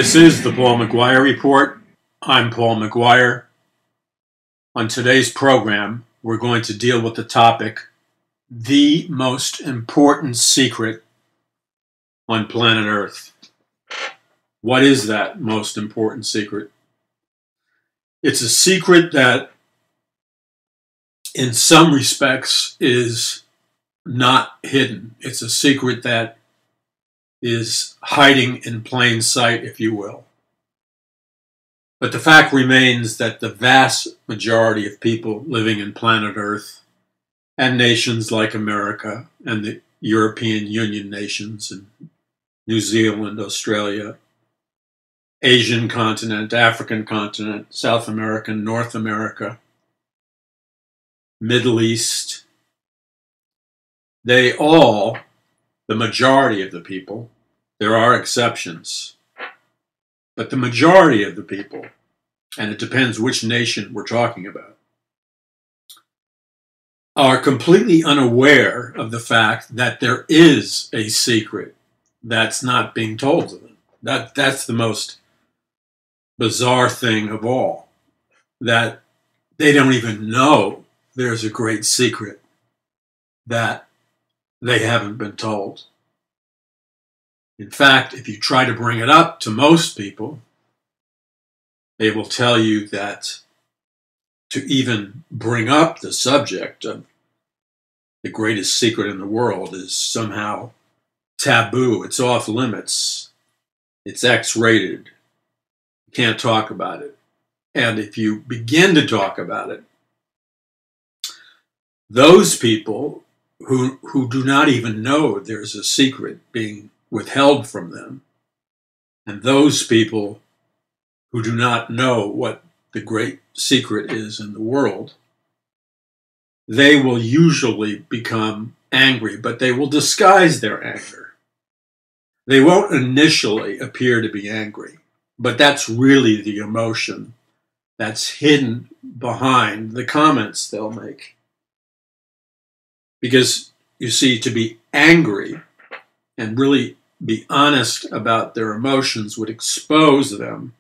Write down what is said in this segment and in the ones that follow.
This is the Paul McGuire Report. I'm Paul McGuire. On today's program, we're going to deal with the topic, the most important secret on planet Earth. What is that most important secret? It's a secret that, in some respects, is not hidden. It's a secret that is hiding in plain sight, if you will. But the fact remains that the vast majority of people living in planet Earth and nations like America and the European Union nations and New Zealand, Australia, Asian continent, African continent, South American, North America, Middle East, they all, the majority of the people, there are exceptions, but the majority of the people, and it depends which nation we're talking about, are completely unaware of the fact that there is a secret that's not being told to them. That's the most bizarre thing of all, that they don't even know there's a great secret that they haven't been told. In fact, if you try to bring it up to most people, they will tell you that to even bring up the subject of the greatest secret in the world is somehow taboo. It's off limits. It's X-rated. You can't talk about it. And if you begin to talk about it, those people who do not even know there's a secret being withheld from them, and those people who do not know what the great secret is in the world, they will usually become angry, but they will disguise their anger. They won't initially appear to be angry, but that's really the emotion that's hidden behind the comments they'll make. Because, you see, to be angry and really be honest about their emotions would expose them,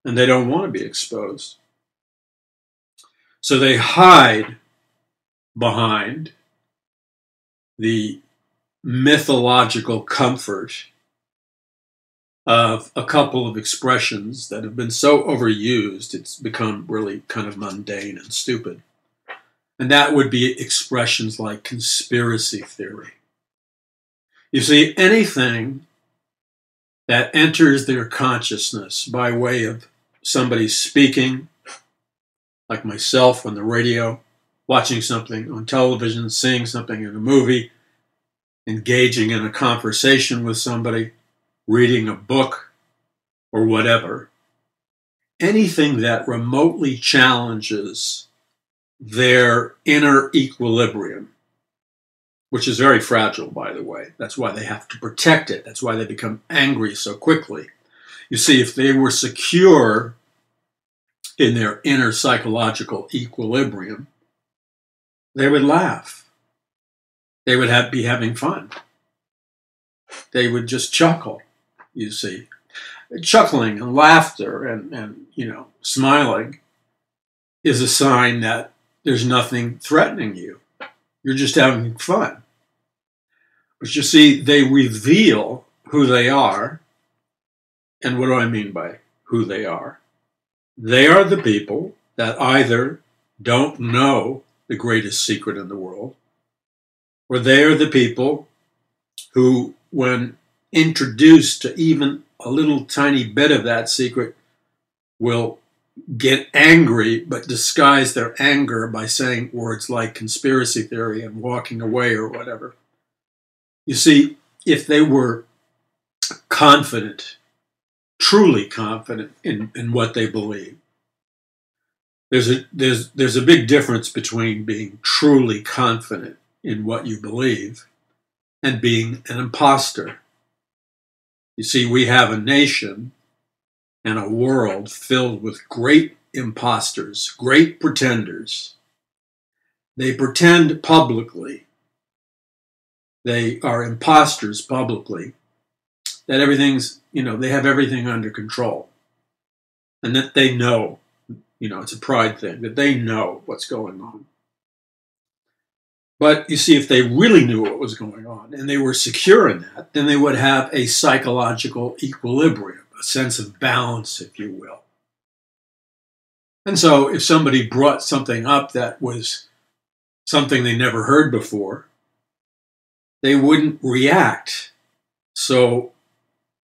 and they don't want to be exposed. So they hide behind the mythological comfort of a couple of expressions that have been so overused, it's become really kind of mundane and stupid. And that would be expressions like conspiracy theory. You see, anything that enters their consciousness by way of somebody speaking, like myself on the radio, watching something on television, seeing something in a movie, engaging in a conversation with somebody, reading a book, or whatever, anything that remotely challenges their inner equilibrium, which is very fragile, by the way. That's why they have to protect it. That's why they become angry so quickly. You see, if they were secure in their inner psychological equilibrium, they would laugh. They would be having fun. They would just chuckle, you see. Chuckling and laughter and smiling is a sign that there's nothing threatening you. You're just having fun. But you see, they reveal who they are. And what do I mean by who they are? They are the people that either don't know the greatest secret in the world, or they are the people who, when introduced to even a little tiny bit of that secret, will get angry, but disguise their anger by saying words like conspiracy theory and walking away or whatever. You see, if they were confident, truly confident in what they believe, there's a big difference between being truly confident in what you believe and being an imposter. You see, we have a nation and a world filled with great imposters, great pretenders. They pretend publicly. They are imposters publicly, that everything's, they have everything under control. And that they know, it's a pride thing, that they know what's going on. But you see, if they really knew what was going on and they were secure in that, then they would have a psychological equilibrium, a sense of balance, if you will. And so if somebody brought something up that was something they never heard before, they wouldn't react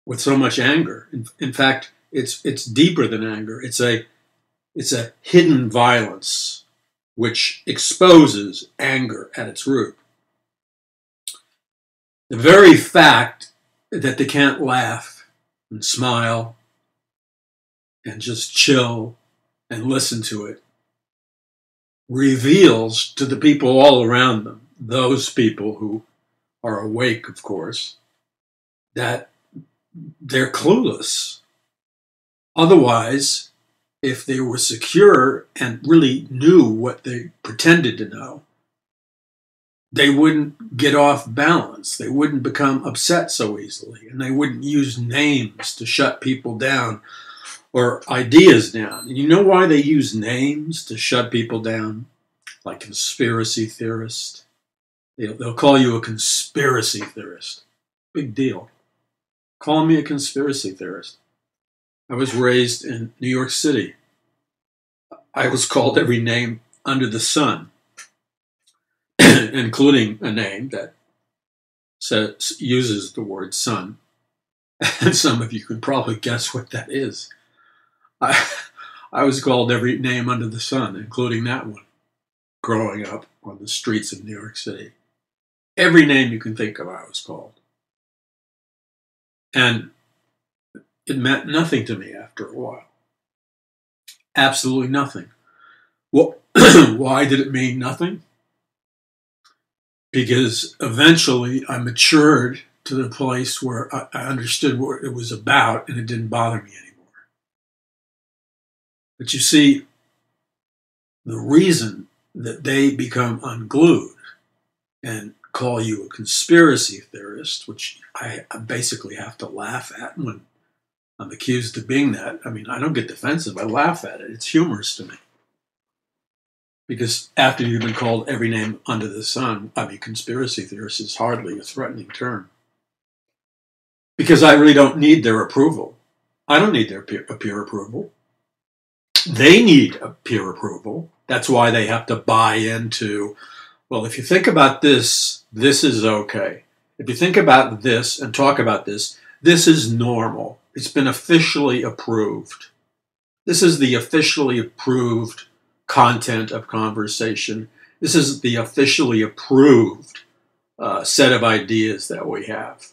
with so much anger. In fact, it's deeper than anger. It's a hidden violence which exposes anger at its root. The very fact that they can't laugh and smile and just chill and listen to it reveals to the people all around them, those people who are awake, of course, that they're clueless. Otherwise, if they were secure and really knew what they pretended to know, they wouldn't get off balance. They wouldn't become upset so easily, and they wouldn't use names to shut people down or ideas down. And you know why they use names to shut people down? Like conspiracy theorist. They'll call you a conspiracy theorist. Big deal. Call me a conspiracy theorist. I was raised in New York City. I was called every name under the sun, including a name that uses the word sun. And some of you can probably guess what that is. I was called every name under the sun, including that one, growing up on the streets of New York City. Every name you can think of, I was called. And it meant nothing to me after a while. Absolutely nothing. Well, why did it mean nothing? Because eventually I matured to the place where I understood what it was about and it didn't bother me anymore. But you see, the reason that they become unglued and call you a conspiracy theorist, which I basically have to laugh at when I'm accused of being that. I mean, I don't get defensive. I laugh at it. It's humorous to me. Because after you've been called every name under the sun, I mean, conspiracy theorist is hardly a threatening term. Because I really don't need their approval. I don't need their peer approval. They need a peer approval. That's why they have to buy into, well, if you think about this, this is okay. If you think about this and talk about this, this is normal. It's been officially approved. This is the officially approved content of conversation. This is the officially approved set of ideas that we have.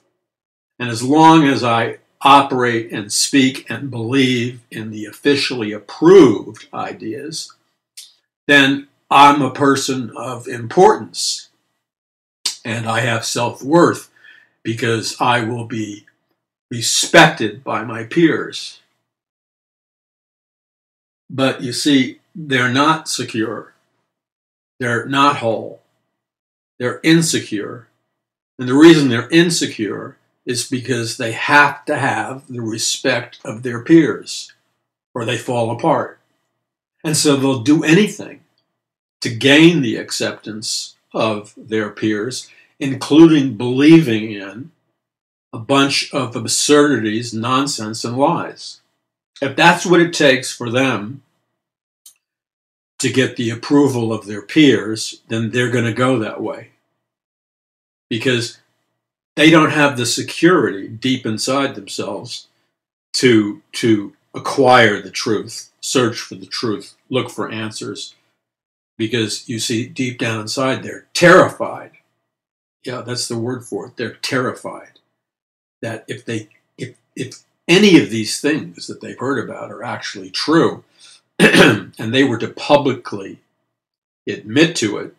And as long as I operate and speak and believe in the officially approved ideas, then I'm a person of importance. And I have self-worth because I will be respected by my peers. But you see, they're not secure. They're not whole. They're insecure. And the reason they're insecure is because they have to have the respect of their peers or they fall apart. And so they'll do anything to gain the acceptance of their peers, including believing in a bunch of absurdities, nonsense, and lies. If that's what it takes for them to get the approval of their peers, then they're going to go that way. Because they don't have the security deep inside themselves to acquire the truth, search for the truth, look for answers. Because you see, deep down inside, they're terrified. Yeah, that's the word for it. They're terrified that if any of these things that they've heard about are actually true, and they were to publicly admit to it,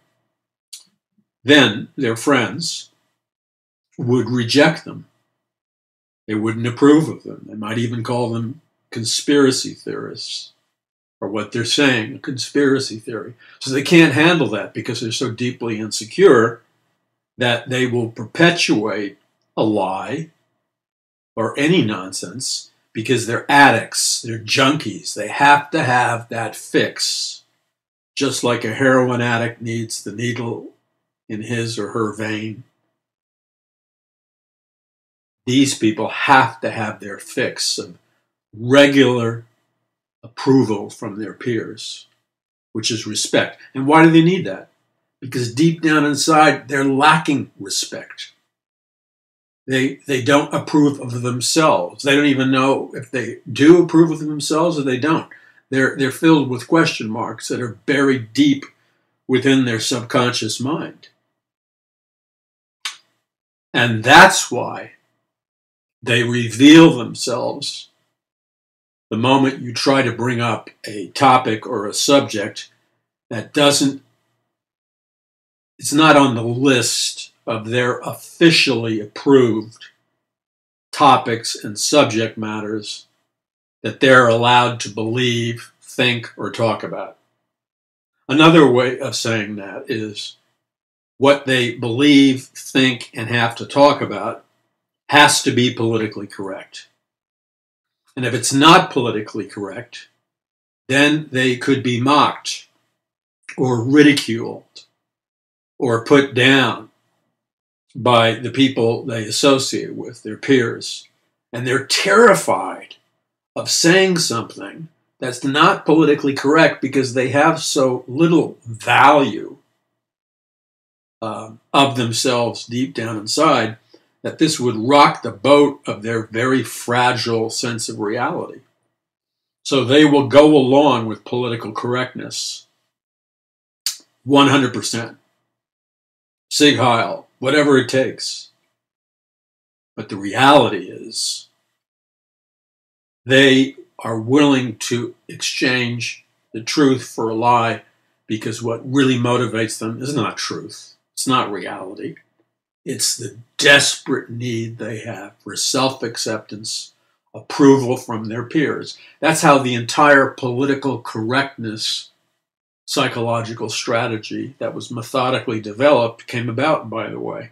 then their friends would reject them. They wouldn't approve of them. They might even call them conspiracy theorists, or what they're saying, a conspiracy theory. So they can't handle that because they're so deeply insecure that they will perpetuate a lie or any nonsense because they're addicts, they're junkies. They have to have that fix, just like a heroin addict needs the needle in his or her vein. These people have to have their fix of regular approval from their peers, which is respect. And why do they need that? Because deep down inside, they're lacking respect. They don't approve of themselves. They don't even know if they do approve of themselves or they don't. They're filled with question marks that are buried deep within their subconscious mind. And that's why they reveal themselves the moment you try to bring up a topic or a subject that it's not on the list of their officially approved topics and subject matters that they're allowed to believe, think, or talk about. Another way of saying that is what they believe, think, and have to talk about has to be politically correct. And if it's not politically correct, then they could be mocked or ridiculed or put down by the people they associate with, their peers. And they're terrified of saying something that's not politically correct because they have so little value of themselves deep down inside that this would rock the boat of their very fragile sense of reality. So they will go along with political correctness 100%. Sig Heil, whatever it takes. But the reality is they are willing to exchange the truth for a lie because what really motivates them is not truth. It's not reality. It's the desperate need they have for self-acceptance, approval from their peers. That's how the entire political correctness psychological strategy that was methodically developed came about, by the way.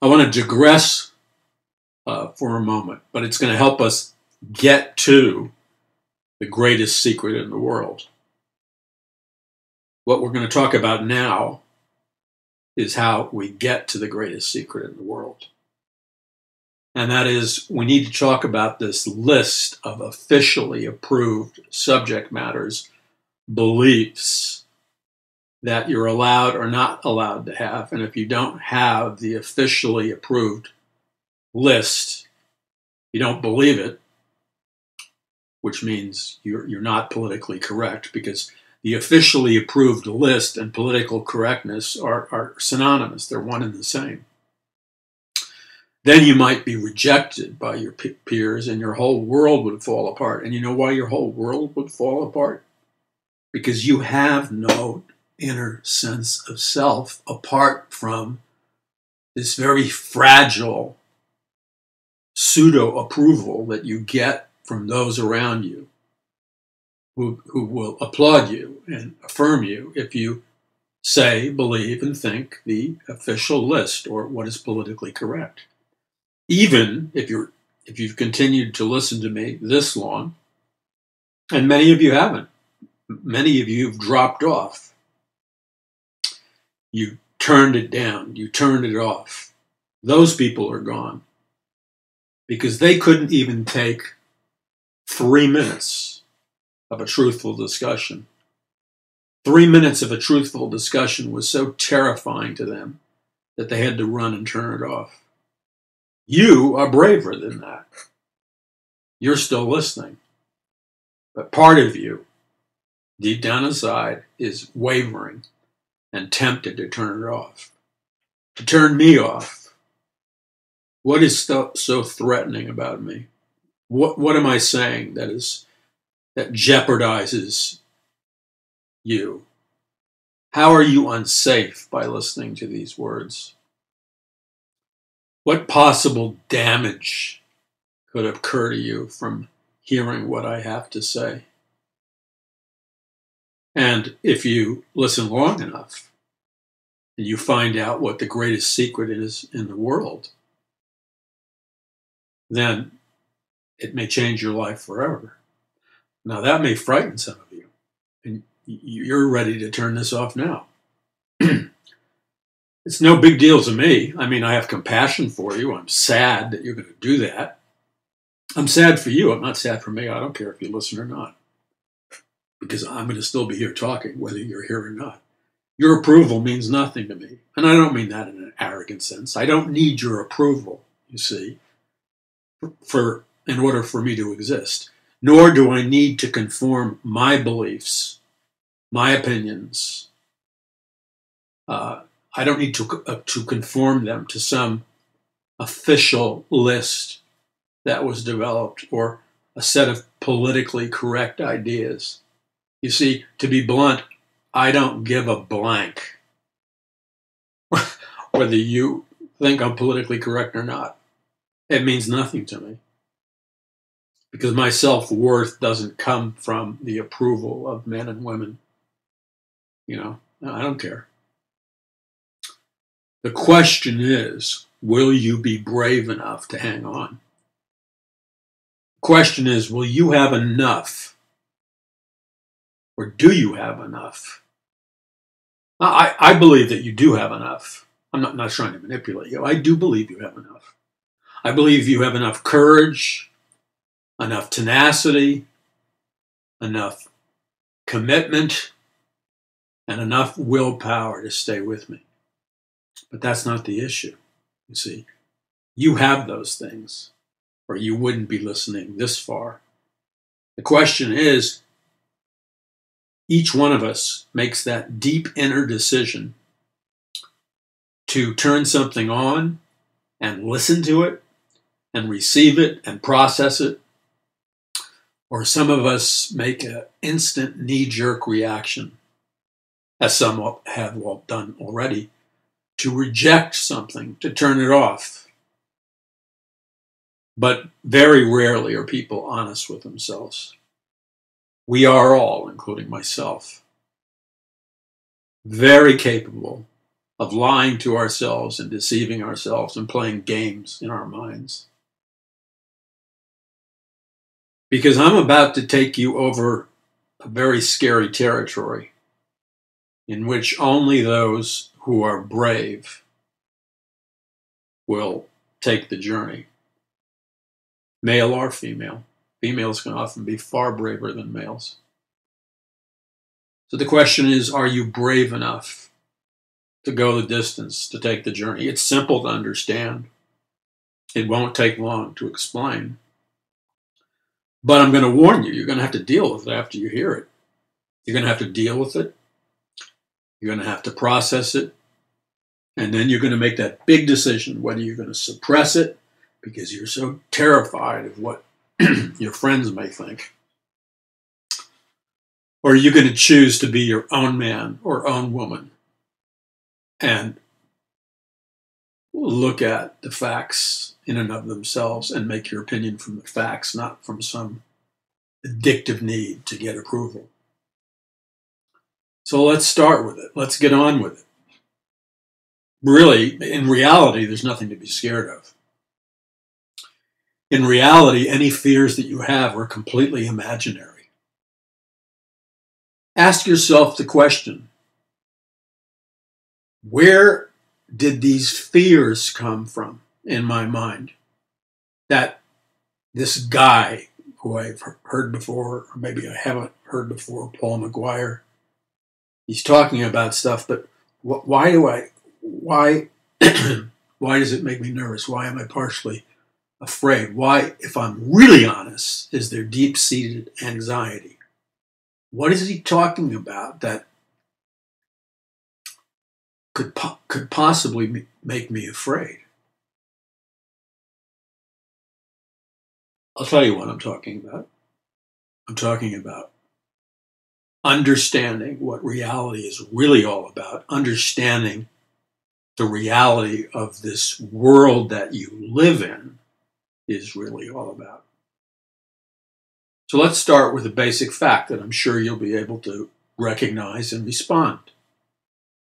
I want to digress for a moment, but it's going to help us get to the greatest secret in the world. What we're going to talk about now is how we get to the greatest secret in the world. And that is, we need to talk about this list of officially approved subject matters, beliefs that you're allowed or not allowed to have. And if you don't have the officially approved list, you don't believe it, which means you're not politically correct, because the officially approved list and political correctness are synonymous. They're one and the same. Then you might be rejected by your peers and your whole world would fall apart. And you know why your whole world would fall apart? Because you have no inner sense of self apart from this very fragile pseudo-approval that you get from those around you who will applaud you and affirm you if you say, believe, and think the official list or what is politically correct. Even if you've continued to listen to me this long, and many of you haven't, many of you have dropped off. You turned it down. You turned it off. Those people are gone because they couldn't even take 3 minutes of a truthful discussion. 3 minutes of a truthful discussion was so terrifying to them that they had to run and turn it off. You are braver than that. You're still listening. But part of you, deep down inside, is wavering and tempted to turn it off. To turn me off. What is so threatening about me? What am I saying that jeopardizes you? How are you unsafe by listening to these words? What possible damage could occur to you from hearing what I have to say? And if you listen long enough, and you find out what the greatest secret is in the world, then it may change your life forever. Now, that may frighten some of you, and you're ready to turn this off now. It's no big deal to me. I mean, I have compassion for you. I'm sad that you're going to do that. I'm sad for you. I'm not sad for me. I don't care if you listen or not, because I'm going to still be here talking, whether you're here or not. Your approval means nothing to me. And I don't mean that in an arrogant sense. I don't need your approval, you see, in order for me to exist. Nor do I need to conform my beliefs, my opinions. I don't need to conform them to some official list that was developed or a set of politically correct ideas. You see, to be blunt, I don't give a blank whether you think I'm politically correct or not. It means nothing to me, because my self-worth doesn't come from the approval of men and women. You know, I don't care. The question is, will you be brave enough to hang on? The question is, will you have enough? Or do you have enough? I believe that you do have enough. I'm not trying to manipulate you. I do believe you have enough. I believe you have enough courage, enough tenacity, enough commitment, and enough willpower to stay with me. But that's not the issue, you see. You have those things, or you wouldn't be listening this far. The question is, each one of us makes that deep inner decision to turn something on and listen to it and receive it and process it. Or some of us make an instant knee-jerk reaction, as some have done already, to reject something, to turn it off. But very rarely are people honest with themselves. We are all, including myself, very capable of lying to ourselves and deceiving ourselves and playing games in our minds. Because I'm about to take you over a very scary territory in which only those who are brave will take the journey, male or female. Females can often be far braver than males. So the question is, are you brave enough to go the distance, to take the journey? It's simple to understand. It won't take long to explain. But I'm going to warn you, you're going to have to deal with it after you hear it. You're going to have to deal with it. You're going to have to process it. And then you're going to make that big decision whether you're going to suppress it because you're so terrified of what your friends may think. Or are you going to choose to be your own man or own woman and look at the facts in and of themselves and make your opinion from the facts, not from some addictive need to get approval? So let's start with it. Let's get on with it. Really, in reality, there's nothing to be scared of. In reality, any fears that you have are completely imaginary. Ask yourself the question, where did these fears come from in my mind? That this guy who I've heard before, or maybe I haven't heard before, Paul McGuire, he's talking about stuff, but why does it make me nervous? Why am I partially afraid? Why, if I'm really honest, is there deep-seated anxiety? What is he talking about that could possibly make me afraid? I'll tell you what I'm talking about. I'm talking about understanding what reality is really all about, understanding the reality of this world that you live in is really all about. So let's start with a basic fact that I'm sure you'll be able to recognize and respond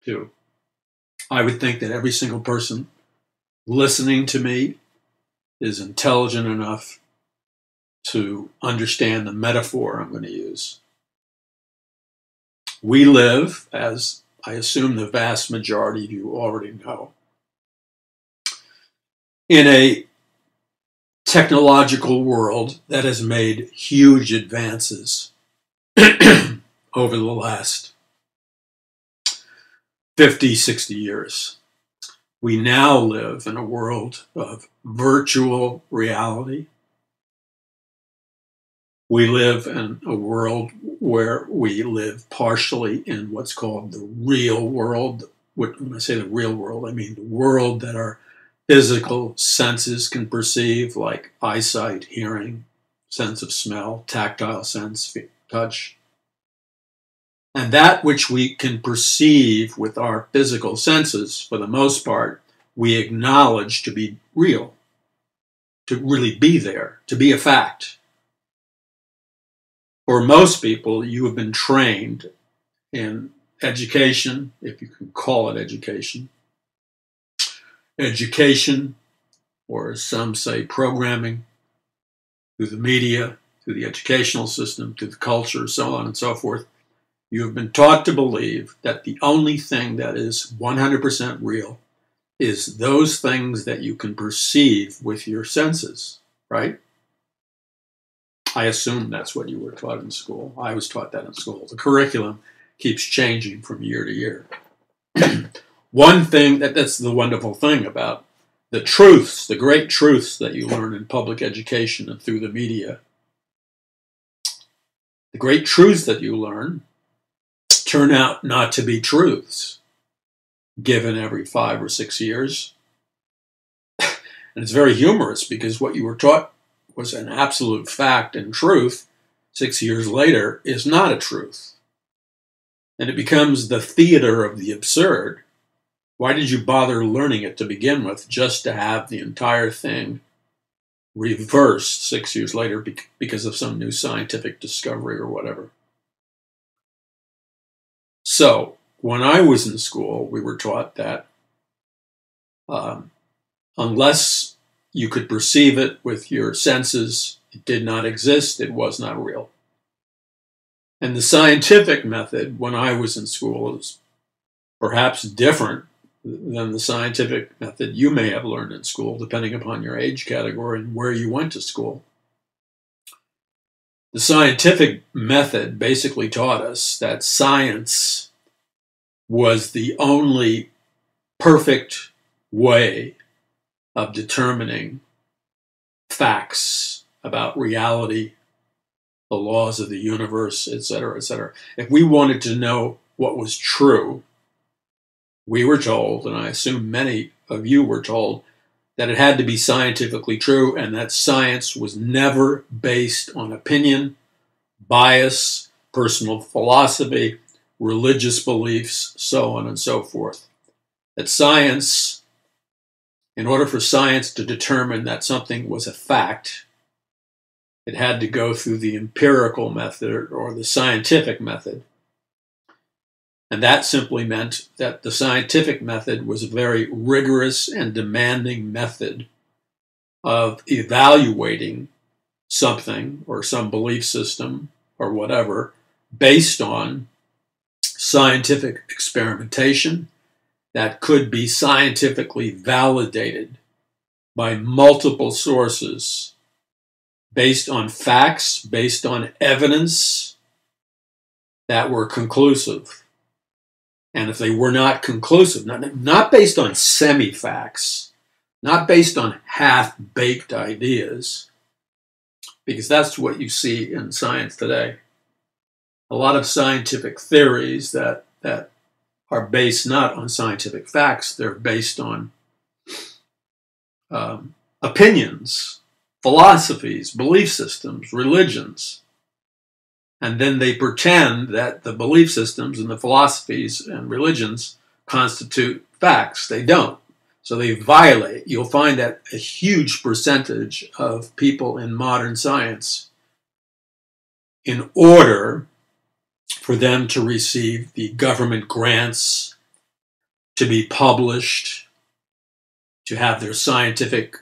to. I would think that every single person listening to me is intelligent enough to understand the metaphor I'm going to use. We live, as I assume the vast majority of you already know, in a technological world that has made huge advances over the last 50, 60 years. We now live in a world of virtual reality. We live in a world where we live partially in what's called the real world. When I say the real world, I mean the world that our physical senses can perceive, like eyesight, hearing, sense of smell, tactile sense, touch. And that which we can perceive with our physical senses, for the most part, we acknowledge to be real, to really be there, to be a fact. For most people, you have been trained in education, if you can call it education, or as some say, programming, through the media, through the educational system, through the culture, so on and so forth. You have been taught to believe that the only thing that is 100% real is those things that you can perceive with your senses, right? I assume that's what you were taught in school. I was taught that in school. The curriculum keeps changing from year to year. One thing, that's the wonderful thing about the truths, the great truths that you learn in public education and through the media. The great truths that you learn turn out not to be truths given every 5 or 6 years. And it's very humorous because what you were taught was an absolute fact and truth 6 years later is not a truth. And it becomes the theater of the absurd. Why did you bother learning it to begin with, just to have the entire thing reversed 6 years later because of some new scientific discovery or whatever? So, when I was in school, we were taught that unless you could perceive it with your senses, it did not exist, it was not real. And the scientific method, when I was in school, is perhaps different than the scientific method you may have learned in school, depending upon your age category and where you went to school. The scientific method basically taught us that science was the only perfect way of determining facts about reality, the laws of the universe, etc., etc. If we wanted to know what was true, we were told, and I assume many of you were told, that it had to be scientifically true and that science was never based on opinion, bias, personal philosophy, religious beliefs, so on and so forth. That science, in order for science to determine that something was a fact, it had to go through the empirical method or the scientific method. And that simply meant that the scientific method was a very rigorous and demanding method of evaluating something or some belief system or whatever based on scientific experimentation that could be scientifically validated by multiple sources based on facts, based on evidence that were conclusive. And if they were not conclusive, not based on semi-facts, not based on half-baked ideas, because that's what you see in science today. A lot of scientific theories that are based not on scientific facts, they're based on opinions, philosophies, belief systems, religions. And then they pretend that the belief systems and the philosophies and religions constitute facts. They don't. So they violate. You'll find that a huge percentage of people in modern science, in order for them to receive the government grants, to be published, to have their scientific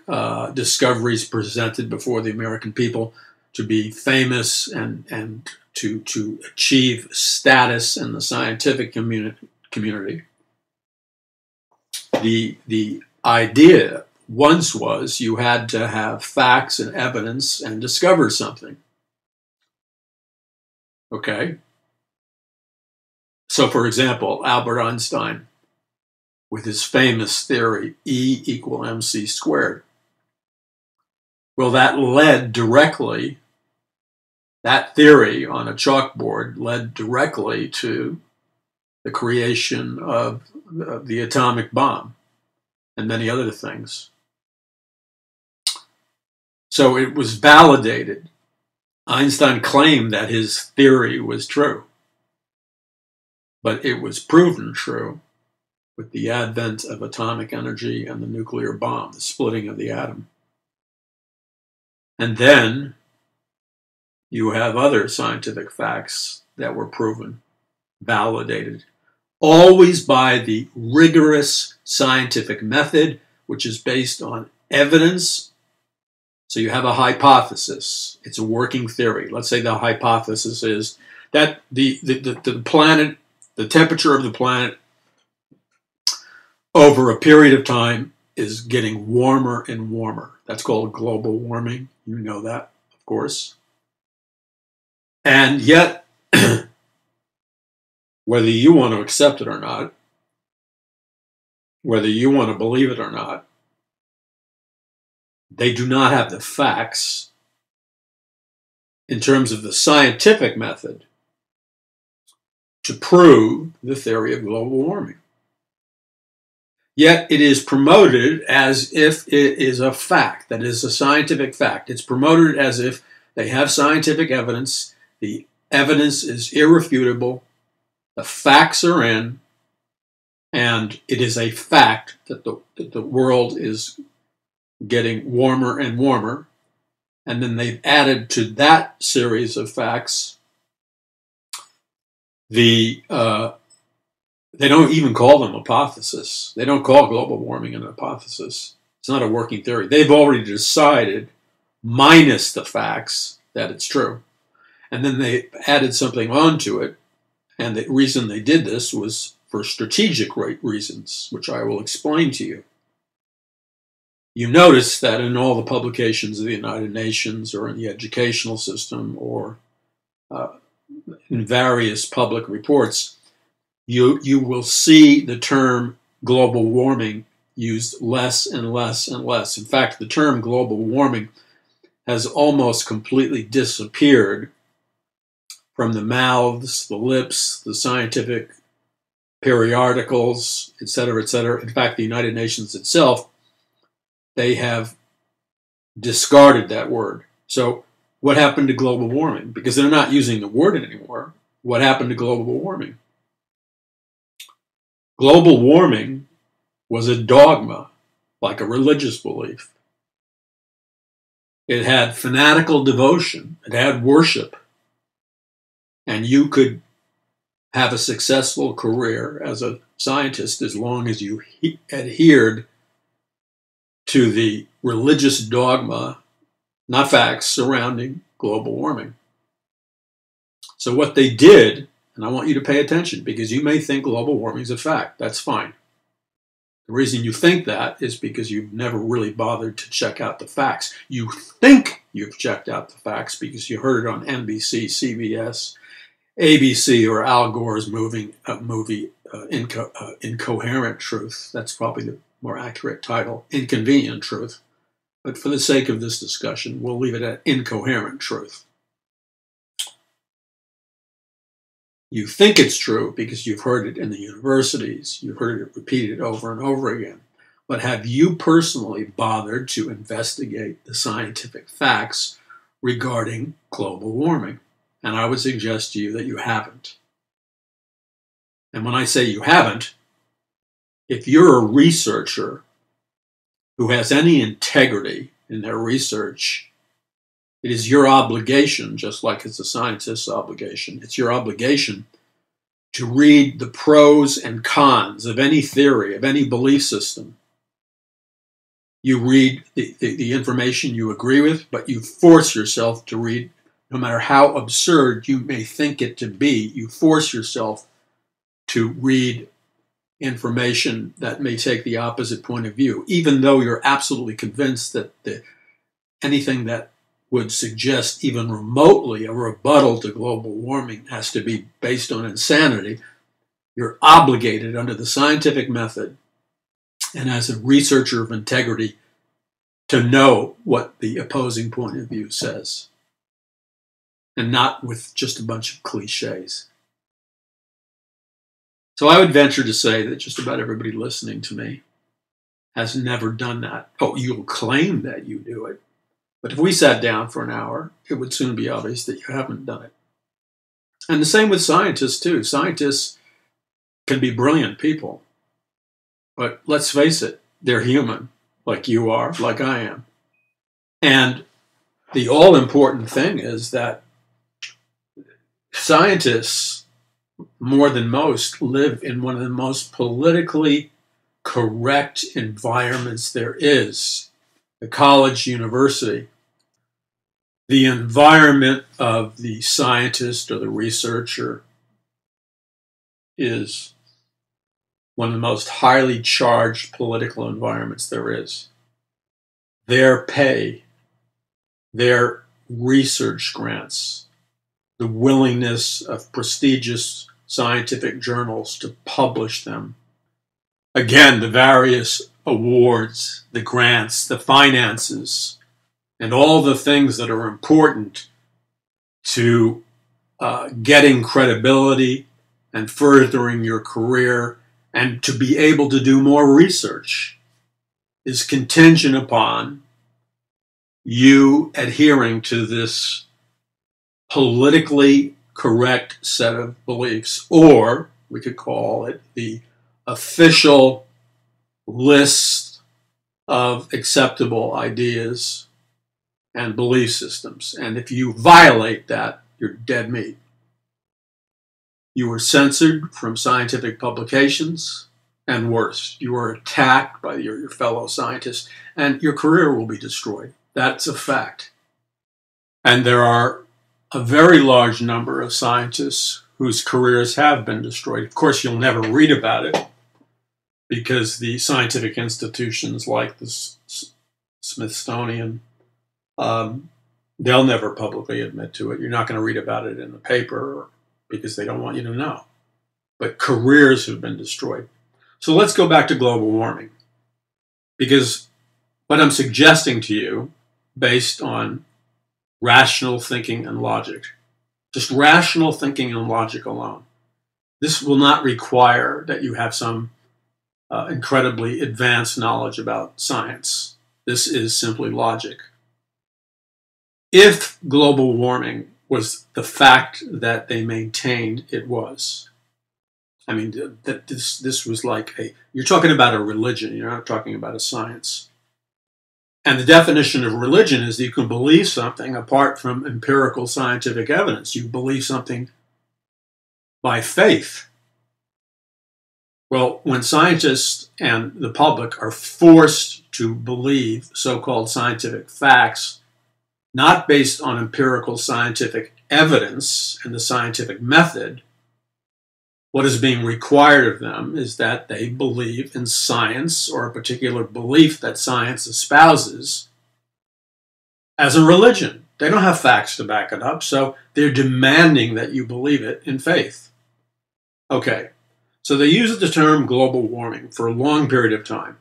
discoveries presented before the American people, to be famous and to achieve status in the scientific community. The idea once was you had to have facts and evidence and discover something. Okay? So, for example, Albert Einstein, with his famous theory, E equal mc squared. Well, that theory on a chalkboard led directly to the creation of the atomic bomb and many other things. So it was validated. Einstein claimed that his theory was true, but it was proven true with the advent of atomic energy and the nuclear bomb, the splitting of the atom. And then you have other scientific facts that were proven, validated, always by the rigorous scientific method, which is based on evidence. So you have a hypothesis. It's a working theory. Let's say the hypothesis is that the planet, the temperature of the planet over a period of time is getting warmer and warmer. That's called global warming. You know that, of course. And yet, whether you want to accept it or not, whether you want to believe it or not, they do not have the facts in terms of the scientific method to prove the theory of global warming. Yet it is promoted as if it is a fact, that is a scientific fact. It's promoted as if they have scientific evidence, the evidence is irrefutable, the facts are in, and it is a fact that the world is getting warmer and warmer. And then they've added to that series of facts they don't even call them hypothesis. They don't call global warming an hypothesis. It's not a working theory. They've already decided, minus the facts, that it's true. And then they added something onto it. And the reason they did this was for strategic reasons, which I will explain to you. You notice that in all the publications of the United Nations or in the educational system or in various public reports, you will see the term global warming used less and less and less. In fact, the term global warming has almost completely disappeared from the mouths, the lips, the scientific periodicals, etc., etc. In fact, the United Nations itself, they have discarded that word. So what happened to global warming? Because they're not using the word anymore. What happened to global warming? Global warming was a dogma, like a religious belief. It had fanatical devotion. It had worship. And you could have a successful career as a scientist as long as you adhered to the religious dogma, not facts, surrounding global warming. So what they did, and I want you to pay attention because you may think global warming is a fact. That's fine. The reason you think that is because you've never really bothered to check out the facts. You think you've checked out the facts because you heard it on NBC, CBS, ABC, or Al Gore's movie, Incoherent Truth. That's probably the more accurate title, Inconvenient Truth. But for the sake of this discussion, we'll leave it at Incoherent Truth. You think it's true because you've heard it in the universities, you've heard it repeated over and over again. But have you personally bothered to investigate the scientific facts regarding global warming? And I would suggest to you that you haven't. And when I say you haven't, if you're a researcher who has any integrity in their research, it is your obligation, just like it's a scientist's obligation, it's your obligation to read the pros and cons of any theory, of any belief system, You read the information you agree with, but you force yourself to read, no matter how absurd you may think it to be, you force yourself to read information that may take the opposite point of view, even though you're absolutely convinced that anything that would suggest even remotely a rebuttal to global warming has to be based on insanity. You're obligated under the scientific method and as a researcher of integrity to know what the opposing point of view says, and not with just a bunch of cliches. So I would venture to say that just about everybody listening to me has never done that. Oh, you'll claim that you do it. But if we sat down for an hour, it would soon be obvious that you haven't done it. And the same with scientists, too. Scientists can be brilliant people. But let's face it, they're human, like you are, like I am. And the all-important thing is that scientists, more than most, live in one of the most politically correct environments there is, the college, university. The environment of the scientist or the researcher is one of the most highly charged political environments there is. Their pay, their research grants, the willingness of prestigious scientific journals to publish them. Again, the various awards, the grants, the finances, and all the things that are important to getting credibility and furthering your career and to be able to do more research is contingent upon you adhering to this politically correct set of beliefs, or we could call it the official list of acceptable ideas and belief systems. And if you violate that, you're dead meat. You are censored from scientific publications, and worse, you are attacked by your fellow scientists, and your career will be destroyed. That's a fact. And there are a very large number of scientists whose careers have been destroyed. Of course, you'll never read about it because the scientific institutions like the Smithsonian, they'll never publicly admit to it. You're not going to read about it in the paper because they don't want you to know. But careers have been destroyed. So let's go back to global warming. Because what I'm suggesting to you, based on rational thinking and logic, just rational thinking and logic alone, this will not require that you have some incredibly advanced knowledge about science. This is simply logic. If global warming was the fact that they maintained it was, I mean, that this was like you're talking about a religion, you're not talking about a science. And the definition of religion is that you can believe something apart from empirical scientific evidence. You believe something by faith. Well, when scientists and the public are forced to believe so-called scientific facts, not based on empirical scientific evidence and the scientific method, what is being required of them is that they believe in science or a particular belief that science espouses as a religion. They don't have facts to back it up, so they're demanding that you believe it in faith. Okay, so they use the term global warming for a long period of time.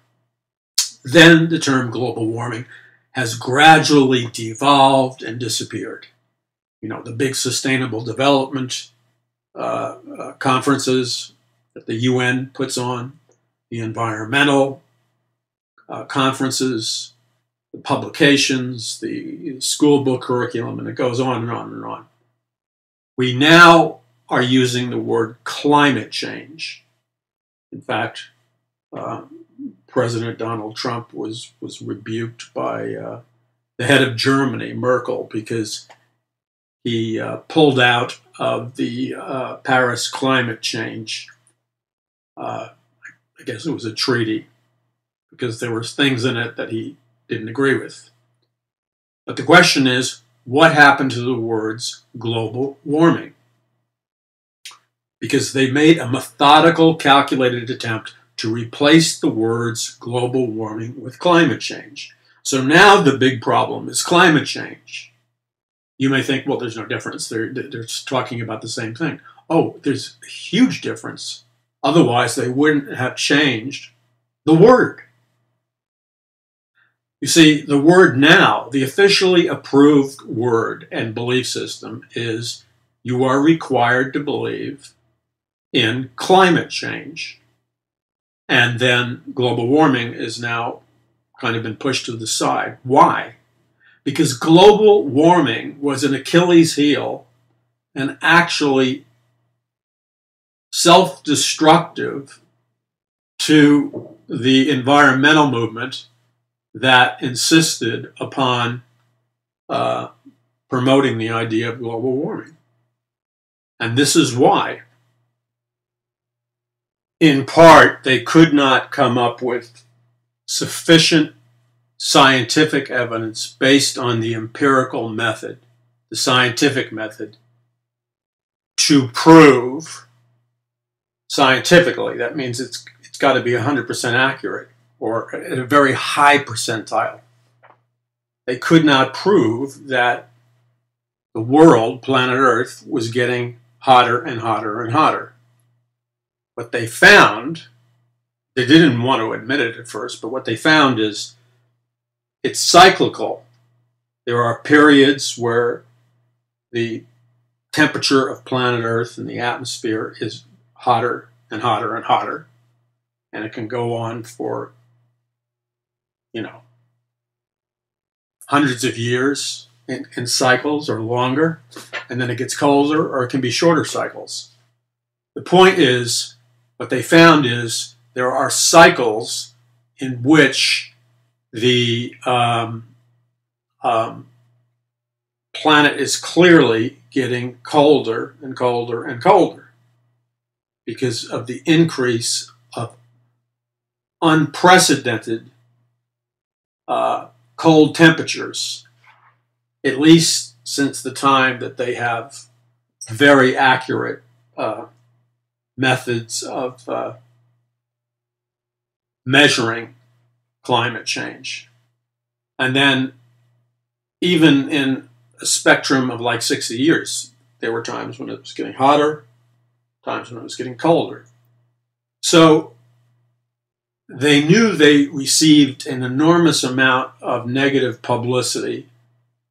Then the term global warming has gradually devolved and disappeared. You know, the big sustainable development conferences that the UN puts on, the environmental conferences, the publications, the school book curriculum, and it goes on and on and on. We now are using the word climate change. In fact, President Donald Trump was rebuked by the head of Germany, Merkel, because he pulled out of the Paris climate change. I guess it was a treaty because there were things in it that he didn't agree with. But the question is, what happened to the words global warming? Because they made a methodical, calculated attempt to replace the words global warming with climate change. So now the big problem is climate change. You may think, well, there's no difference. They're talking about the same thing. Oh, there's a huge difference. Otherwise, they wouldn't have changed the word. You see, the word now, the officially approved word and belief system is you are required to believe in climate change. And then global warming is now kind of been pushed to the side. Why? Because global warming was an Achilles heel and actually self-destructive to the environmental movement that insisted upon promoting the idea of global warming. And this is why, in part, they could not come up with sufficient scientific evidence based on the empirical method, the scientific method, to prove scientifically. That means it's got to be 100% accurate, or at a very high percentile. They could not prove that the world, planet Earth, was getting hotter and hotter and hotter. What they found, they didn't want to admit it at first, but what they found is it's cyclical. There are periods where the temperature of planet Earth and the atmosphere is hotter and hotter and hotter, and it can go on for, hundreds of years in cycles or longer, and then it gets colder, or it can be shorter cycles. The point is, what they found is there are cycles in which the planet is clearly getting colder and colder and colder because of the increase of unprecedented cold temperatures, at least since the time that they have very accurate methods of measuring climate change. And then even in a spectrum of like 60 years, there were times when it was getting hotter, times when it was getting colder. So they knew they received an enormous amount of negative publicity,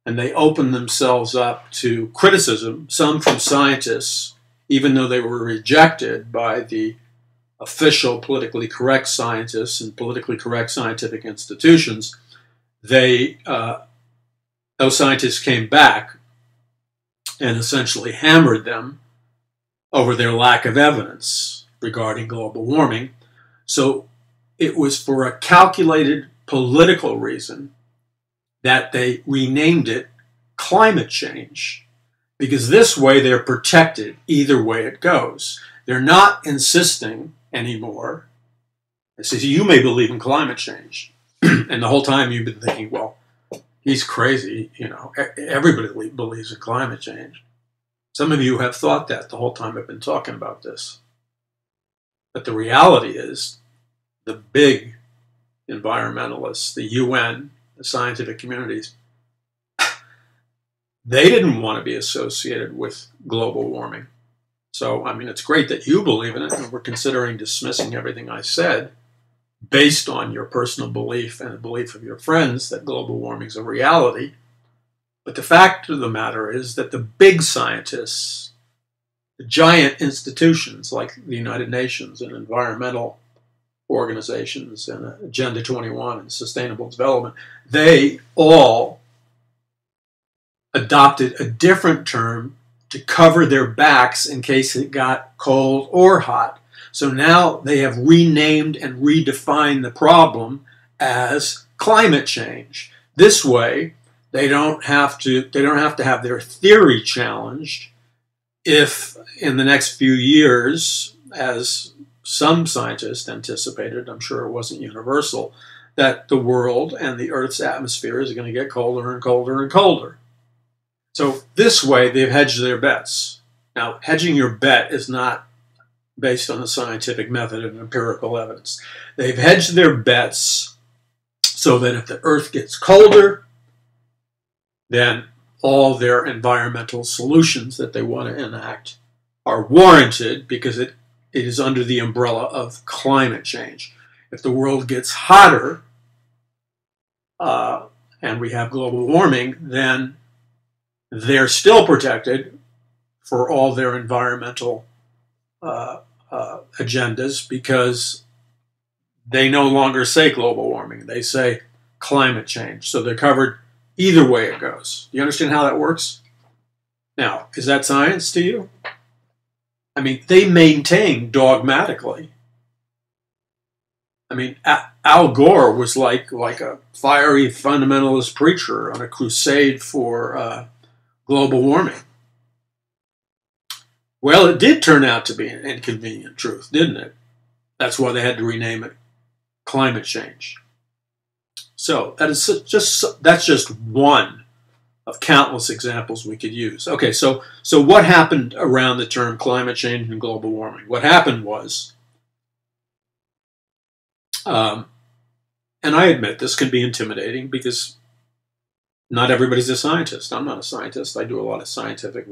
and they opened themselves up to criticism, some from scientists, even though they were rejected by the official politically correct scientists and politically correct scientific institutions. Those scientists came back and essentially hammered them over their lack of evidence regarding global warming. So it was for a calculated political reason that they renamed it climate change, because this way they're protected either way it goes. They're not insisting anymore. It says, you may believe in climate change. And the whole time you've been thinking, well, he's crazy. Everybody believes in climate change. Some of you have thought that the whole time I've been talking about this. But the reality is, the big environmentalists, the UN, the scientific communities, they didn't want to be associated with global warming. So, it's great that you believe in it, and we're considering dismissing everything I said based on your personal belief and the belief of your friends that global warming is a reality. But the fact of the matter is that the big scientists, the giant institutions like the United Nations and environmental organizations and Agenda 21 and Sustainable Development, they all adopted a different term to cover their backs in case it got cold or hot. So now they have renamed and redefined the problem as climate change. This way, they don't have to have their theory challenged if in the next few years, as some scientists anticipated, I'm sure it wasn't universal, that the world and the Earth's atmosphere is going to get colder and colder and colder. So this way, they've hedged their bets. Now, hedging your bet is not based on the scientific method and empirical evidence. They've hedged their bets so that if the Earth gets colder, then all their environmental solutions that they want to enact are warranted because it is under the umbrella of climate change. If the world gets hotter and we have global warming, then they're still protected for all their environmental agendas because they no longer say global warming. They say climate change. So they're covered either way it goes. You understand how that works? Now, is that science to you? I mean, they maintain dogmatically. I mean, Al Gore was like a fiery fundamentalist preacher on a crusade for global warming. Well, it did turn out to be an inconvenient truth, didn't it? That's why they had to rename it climate change. So that's just one of countless examples we could use. Okay, so what happened around the term climate change and global warming? What happened was, and I admit this can be intimidating because not everybody's a scientist. I'm not a scientist. I do a lot of scientific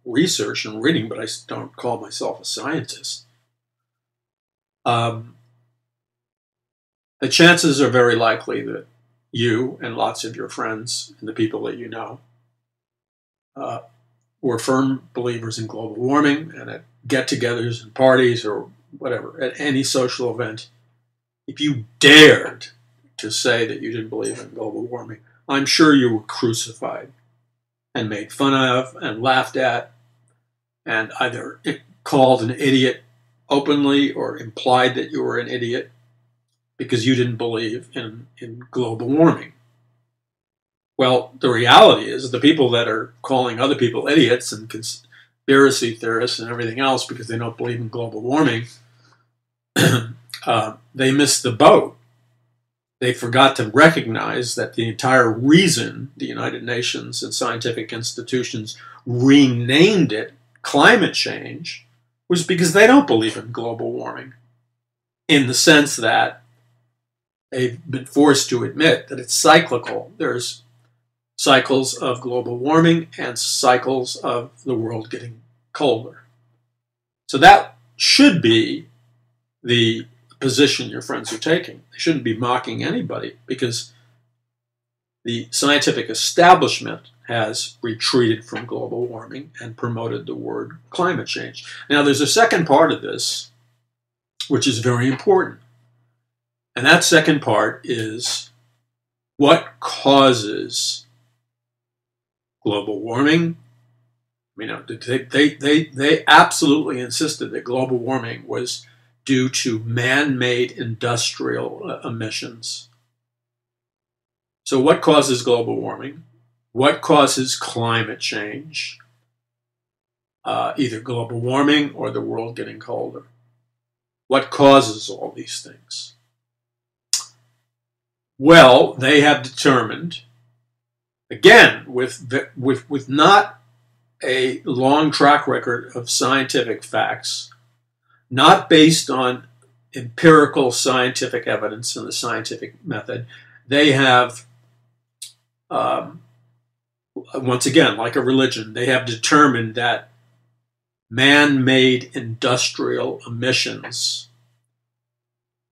research and reading, but I don't call myself a scientist. The chances are very likely that you and lots of your friends and the people that you know were firm believers in global warming, and at get-togethers and parties or whatever, at any social event, if you dared to say that you didn't believe in global warming, I'm sure you were crucified and made fun of and laughed at and either called an idiot openly or implied that you were an idiot because you didn't believe in global warming. Well, the reality is the people that are calling other people idiots and conspiracy theorists and everything else because they don't believe in global warming, they missed the boat. They forgot to recognize that the entire reason the United Nations and scientific institutions renamed it climate change was because they don't believe in global warming, in the sense that they've been forced to admit that it's cyclical. There's cycles of global warming and cycles of the world getting colder. So that should be the position your friends are taking. They shouldn't be mocking anybody because the scientific establishment has retreated from global warming and promoted the word climate change. Now, there's a second part of this which is very important. And that second part is what causes global warming. You know, they absolutely insisted that global warming was due to man-made industrial emissions. So what causes global warming? What causes climate change? Either global warming or the world getting colder. What causes all these things? Well, they have determined, again, with not a long track record of scientific facts, not based on empirical scientific evidence and the scientific method, they have, once again, like a religion, they have determined that man-made industrial emissions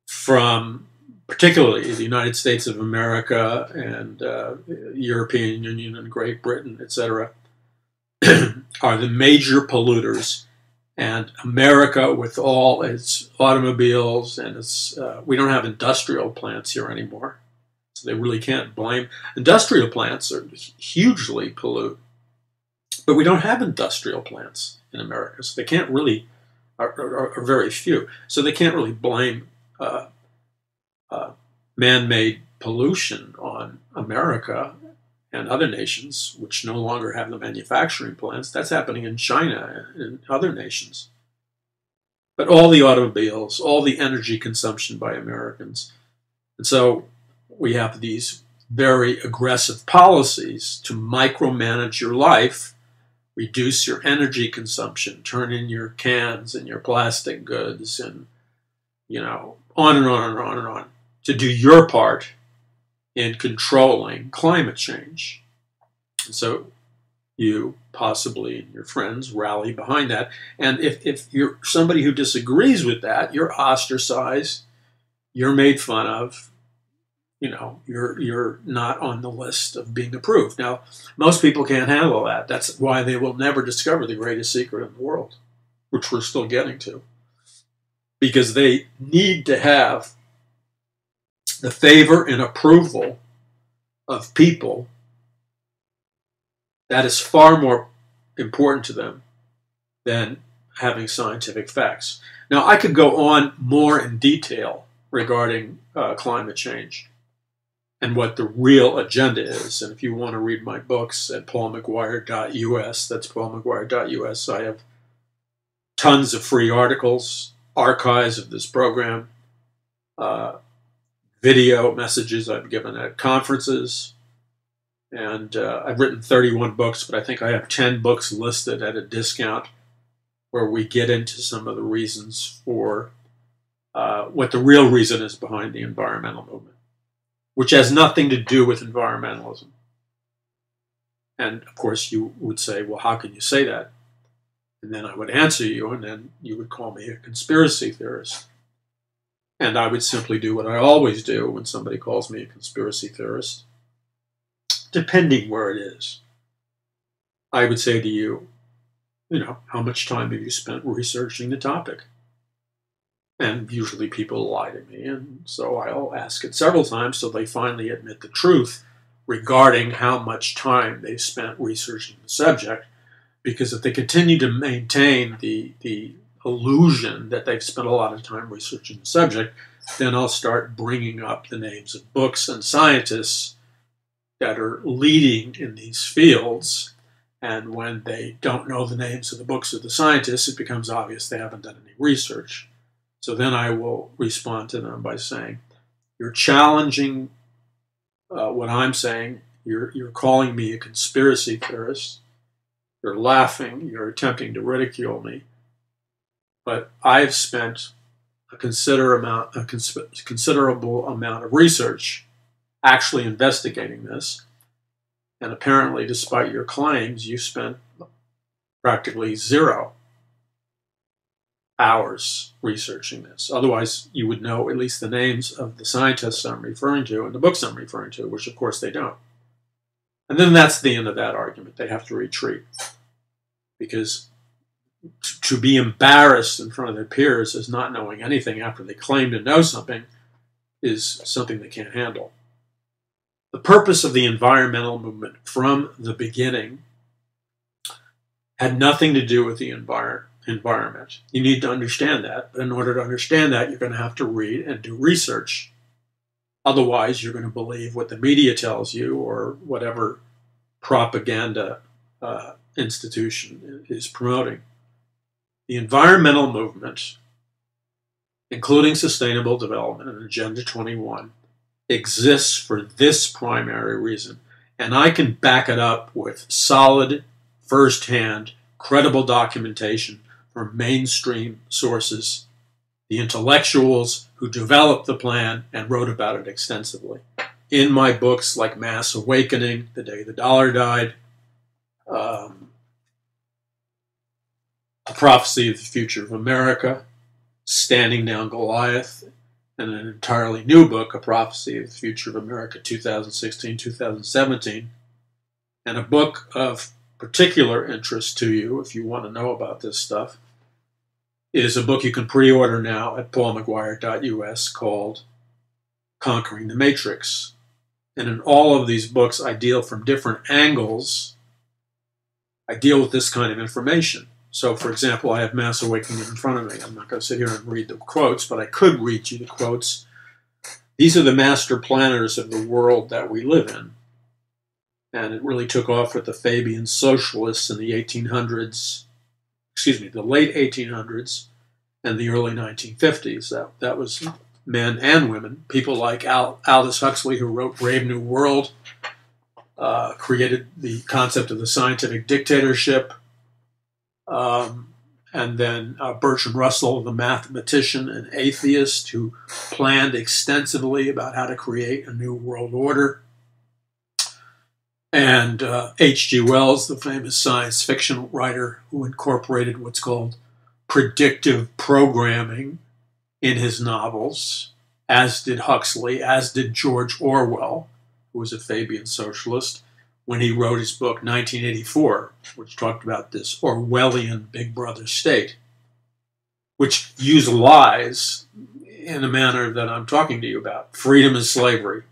from particularly the United States of America and European Union and Great Britain, etc., are the major polluters. And America, with all its automobiles and its, we don't have industrial plants here anymore, so they really can't blame. Industrial plants are hugely pollute, but we don't have industrial plants in America, so they can't really, are very few, so they can't really blame man-made pollution on America and other nations which no longer have the manufacturing plants. That's happening in China and other nations. but all the automobiles, all the energy consumption by Americans. And so we have these very aggressive policies to micromanage your life, reduce your energy consumption, turn in your cans and your plastic goods, and, on and on and on and on, to do your part in controlling climate change. And so you possibly and your friends rally behind that. And if you're somebody who disagrees with that, you're ostracized, you're made fun of, you're not on the list of being approved. Now, most people can't handle that. That's why they will never discover the greatest secret in the world, which we're still getting to. Because they need to have the favor and approval of people. That is far more important to them than having scientific facts. Now, I could go on more in detail regarding climate change and what the real agenda is. And if you want to read my books at paulmcguire.us, that's paulmcguire.us, I have tons of free articles, archives of this program, video messages I've given at conferences, and I've written 31 books, but I think I have 10 books listed at a discount where we get into some of the reasons for what the real reason is behind the environmental movement, which has nothing to do with environmentalism. And of course you would say, well, how can you say that? And then I would answer you, and then you would call me a conspiracy theorist. And I would simply do what I always do when somebody calls me a conspiracy theorist, depending where it is. I would say to you, how much time have you spent researching the topic? And usually people lie to me, and so I'll ask it several times till they finally admit the truth regarding how much time they've spent researching the subject. Because if they continue to maintain the illusion that they've spent a lot of time researching the subject, then I'll start bringing up the names of books and scientists that are leading in these fields. And when they don't know the names of the books of the scientists, it becomes obvious they haven't done any research. So then I will respond to them by saying, you're challenging what I'm saying. You're calling me a conspiracy theorist. You're laughing. You're attempting to ridicule me. But I've spent a considerable amount of research actually investigating this. And apparently, despite your claims, you spent practically 0 hours researching this. Otherwise, you would know at least the names of the scientists I'm referring to and the books I'm referring to, which of course they don't. And then that's the end of that argument. They have to retreat. Because to be embarrassed in front of their peers as not knowing anything after they claim to know something is something they can't handle. The purpose of the environmental movement from the beginning had nothing to do with the environment. You need to understand that. But in order to understand that, you're going to have to read and do research. Otherwise, you're going to believe what the media tells you or whatever propaganda institution is promoting. The environmental movement, including sustainable development and Agenda 21, exists for this primary reason. And I can back it up with solid, first-hand, credible documentation from mainstream sources, the intellectuals who developed the plan and wrote about it extensively. In my books like Mass Awakening, The Day the Dollar Died, A Prophecy of the Future of America, Standing Down Goliath, and an entirely new book, A Prophecy of the Future of America, 2016-2017, and a book of particular interest to you, if you want to know about this stuff, is a book you can pre-order now at paulmcguire.us called Conquering the Matrix. And in all of these books, I deal from different angles. I deal with this kind of information. So, for example, I have Mass Awakening in front of me. I'm not going to sit here and read the quotes, but I could read you the quotes. These are the master planners of the world that we live in. And it really took off with the Fabian socialists in the late 1800s, in the early 1950s. That was men and women. People like Aldous Huxley, who wrote Brave New World, created the concept of the scientific dictatorship. And then Bertrand Russell, the mathematician and atheist, who planned extensively about how to create a new world order. And H.G. Wells, the famous science fiction writer, who incorporated what's called predictive programming in his novels, as did Huxley, as did George Orwell, who was a Fabian socialist, when he wrote his book 1984, which talked about this Orwellian Big Brother state, which used lies in a manner that I'm talking to you about, freedom and slavery.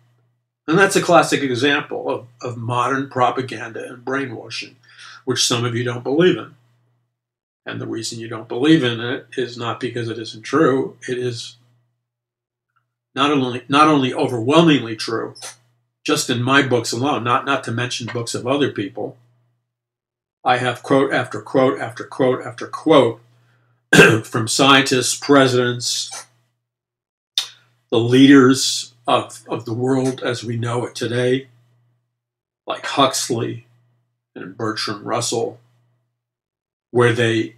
And that's a classic example of modern propaganda and brainwashing, which some of you don't believe in. And the reason you don't believe in it is not because it isn't true. It is not only overwhelmingly true, just in my books alone, not to mention books of other people. I have quote after quote after quote after quote from scientists, presidents, the leaders of the world as we know it today, like Huxley and Bertrand Russell, where they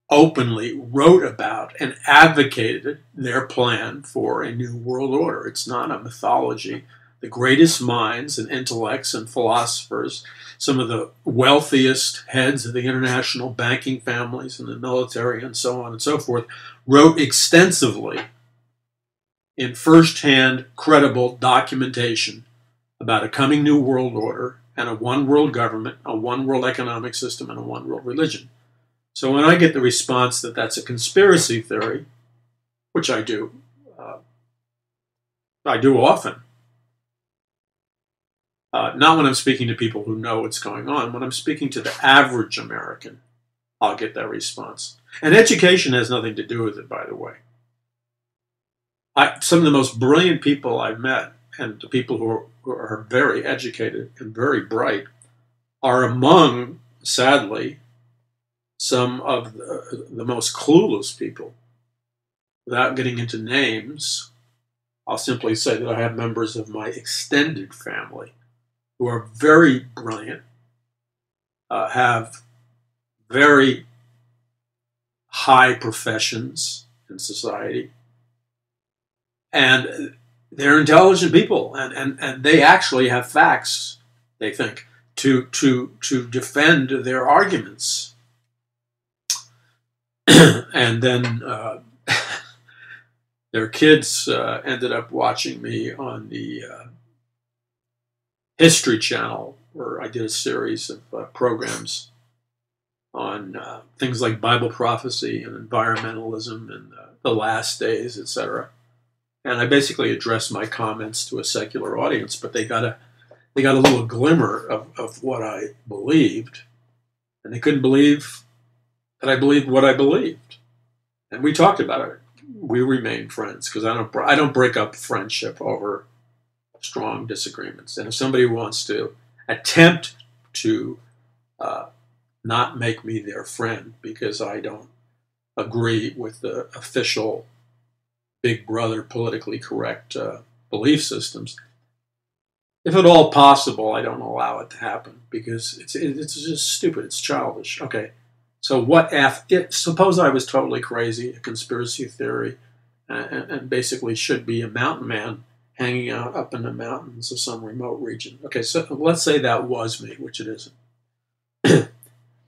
openly wrote about and advocated their plan for a new world order. It's not a mythology. The greatest minds and intellects and philosophers, some of the wealthiest heads of the international banking families and the military and so on and so forth, wrote extensively in first-hand credible documentation about a coming new world order and a one-world government, a one-world economic system, and a one-world religion. So when I get the response that that's a conspiracy theory, which I do often, not when I'm speaking to people who know what's going on. When I'm speaking to the average American, I'll get that response. And education has nothing to do with it, by the way. Some of the most brilliant people I've met, and the people who are very educated and very bright, are among, sadly, some of the most clueless people. Without getting into names, I'll simply say that I have members of my extended family who are very brilliant, have very high professions in society, and they're intelligent people, and they actually have facts, they think, to defend their arguments. And then their kids ended up watching me on the History Channel, where I did a series of programs on things like Bible prophecy and environmentalism and the last days, etc. And I basically addressed my comments to a secular audience, but they got a little glimmer of what I believed, and they couldn't believe that I believed what I believed. And we talked about it. We remained friends because I don't break up friendship over strong disagreements. And if somebody wants to attempt to not make me their friend because I don't agree with the official Big Brother politically correct belief systems, if at all possible, I don't allow it to happen because it's just stupid. It's childish. Okay, so what if suppose I was totally crazy, a conspiracy theory, and basically should be a mountain man hanging out up in the mountains of some remote region. Okay, so let's say that was me, which it isn't.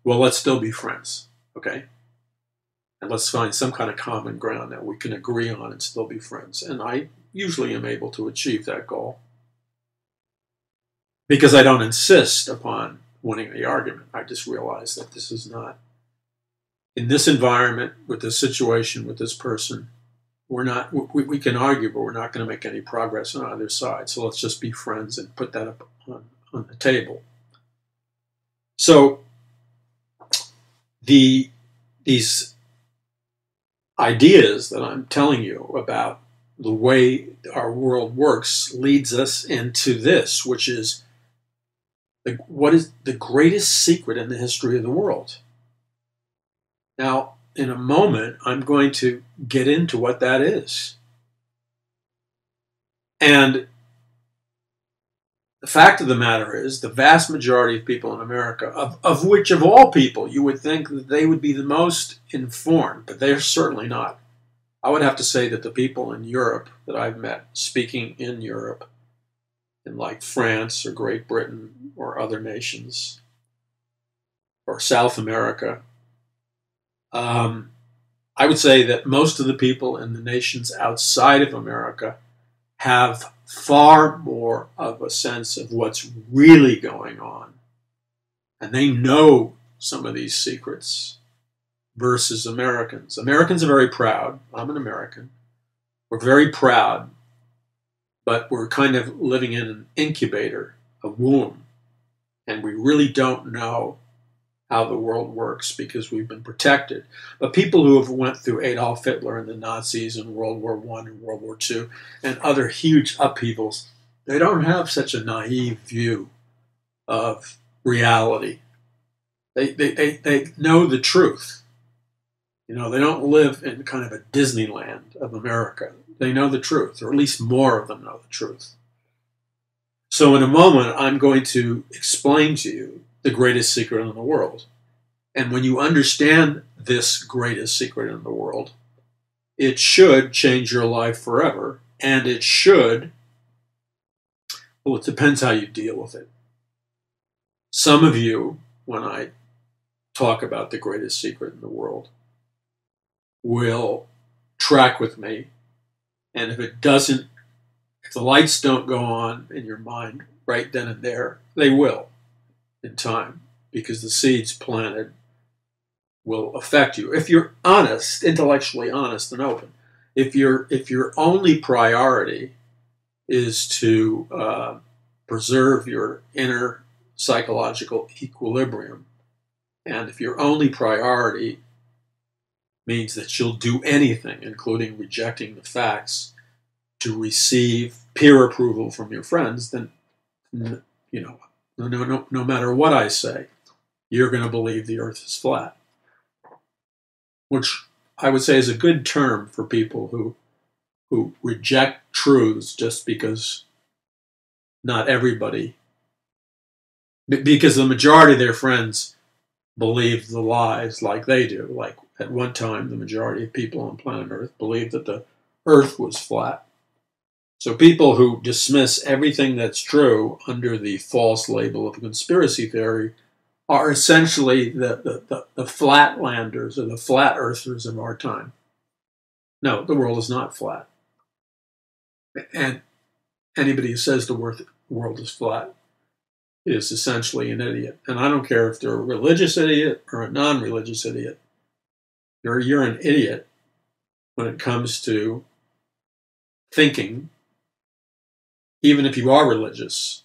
Well, let's still be friends, okay? And let's find some kind of common ground that we can agree on and still be friends. And I usually am able to achieve that goal because I don't insist upon winning the argument. I just realize that this is not, in this environment, with this situation, with this person, we can argue, but we're not going to make any progress on either side. So let's just be friends and put that up on the table. So these ideas that I'm telling you about the way our world works leads us into this, which is what is the greatest secret in the history of the world. Now, in a moment, I'm going to get into what that is. And the fact of the matter is, the vast majority of people in America, of which of all people you would think that they would be the most informed, but they're certainly not. I would have to say that the people in Europe that I've met, speaking in Europe, in like France or Great Britain or other nations, or South America, I would say that most of the people in the nations outside of America have far more of a sense of what's really going on. And they know some of these secrets versus Americans. Americans are very proud. I'm an American. We're very proud, but we're kind of living in an incubator, a womb. And we really don't know how the world works because we've been protected. But people who have went through Adolf Hitler and the Nazis and World War I and World War II and other huge upheavals, they don't have such a naive view of reality. They know the truth. You know, they don't live in kind of a Disneyland of America. They know the truth, or at least more of them know the truth. So in a moment, I'm going to explain to you the greatest secret in the world. And when you understand this greatest secret in the world, it should change your life forever. And it should, well, it depends how you deal with it. Some of you, when I talk about the greatest secret in the world, will track with me. And if it doesn't, if the lights don't go on in your mind right then and there, they will in time, because the seeds planted will affect you. If you're honest, intellectually honest and open, if your only priority is to preserve your inner psychological equilibrium, and if your only priority means that you'll do anything, including rejecting the facts, to receive peer approval from your friends, then, you know, no matter what I say, you're going to believe the earth is flat. Which I would say is a good term for people who reject truths just because not everybody, because the majority of their friends believe the lies like they do. Like at one time, the majority of people on planet Earth believed that the earth was flat. So people who dismiss everything that's true under the false label of conspiracy theory are essentially the flatlanders or the flat earthers of our time. No, the world is not flat. And anybody who says the world is flat is essentially an idiot. And I don't care if they're a religious idiot or a non-religious idiot. You're an idiot when it comes to thinking, even if you are religious.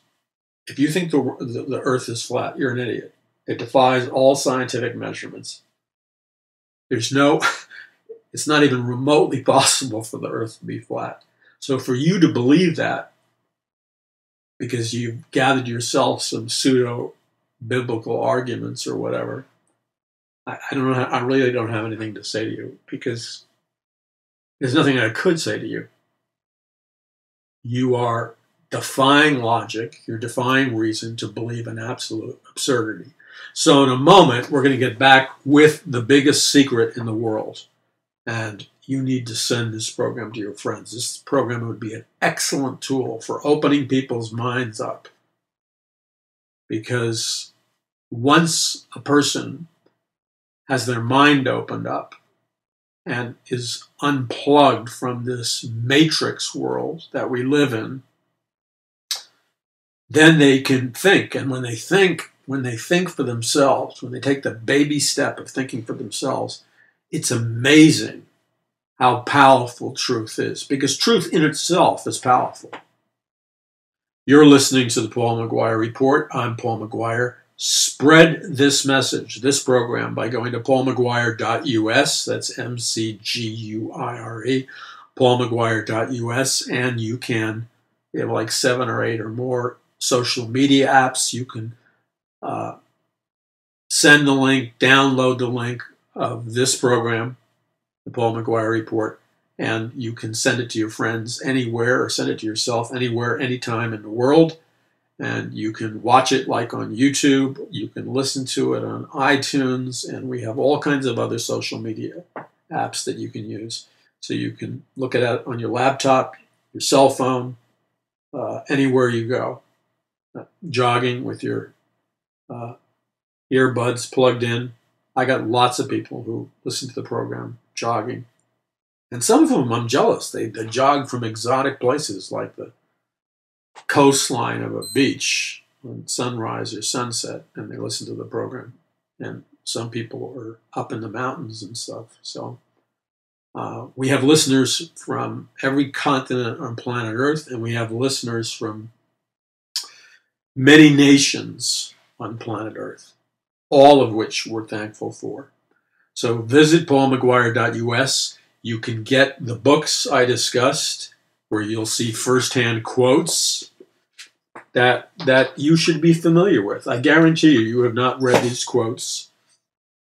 If you think the earth is flat, you're an idiot. It defies all scientific measurements. It's not even remotely possible for the earth to be flat. So for you to believe that, because you've gathered yourself some pseudo-biblical arguments or whatever, I really don't have anything to say to you, because there's nothing I could say to you. You are defying logic, you're defying reason to believe an absolute absurdity. So in a moment, we're going to get back with the biggest secret in the world. And you need to send this program to your friends. This program would be an excellent tool for opening people's minds up. Because once a person has their mind opened up and is unplugged from this matrix world that we live in, then they can think. And when they think for themselves, when they take the baby step of thinking for themselves, it's amazing how powerful truth is, because truth in itself is powerful. You're listening to the Paul McGuire Report. I'm Paul McGuire. Spread this message, this program, by going to paulmcguire.us. That's MCGUIRE, paulmcguire.us, and you can, you have like 7 or 8 or more social media apps. You can send the link, download the link, of this program, the Paul McGuire Report, and you can send it to your friends anywhere or send it to yourself anywhere, anytime in the world. And you can watch it like on YouTube. You can listen to it on iTunes. And we have all kinds of other social media apps that you can use. So you can look at it on your laptop, your cell phone, anywhere you go. Jogging with your earbuds plugged in. I got lots of people who listen to the program jogging. And some of them I'm jealous. They jog from exotic places like the coastline of a beach on sunrise or sunset, and they listen to the program. And some people are up in the mountains and stuff. So we have listeners from every continent on planet Earth, and we have listeners from many nations on planet Earth, all of which we're thankful for. So visit paulmcguire.us. You can get the books I discussed, where you'll see firsthand quotes that you should be familiar with. I guarantee you have not read these quotes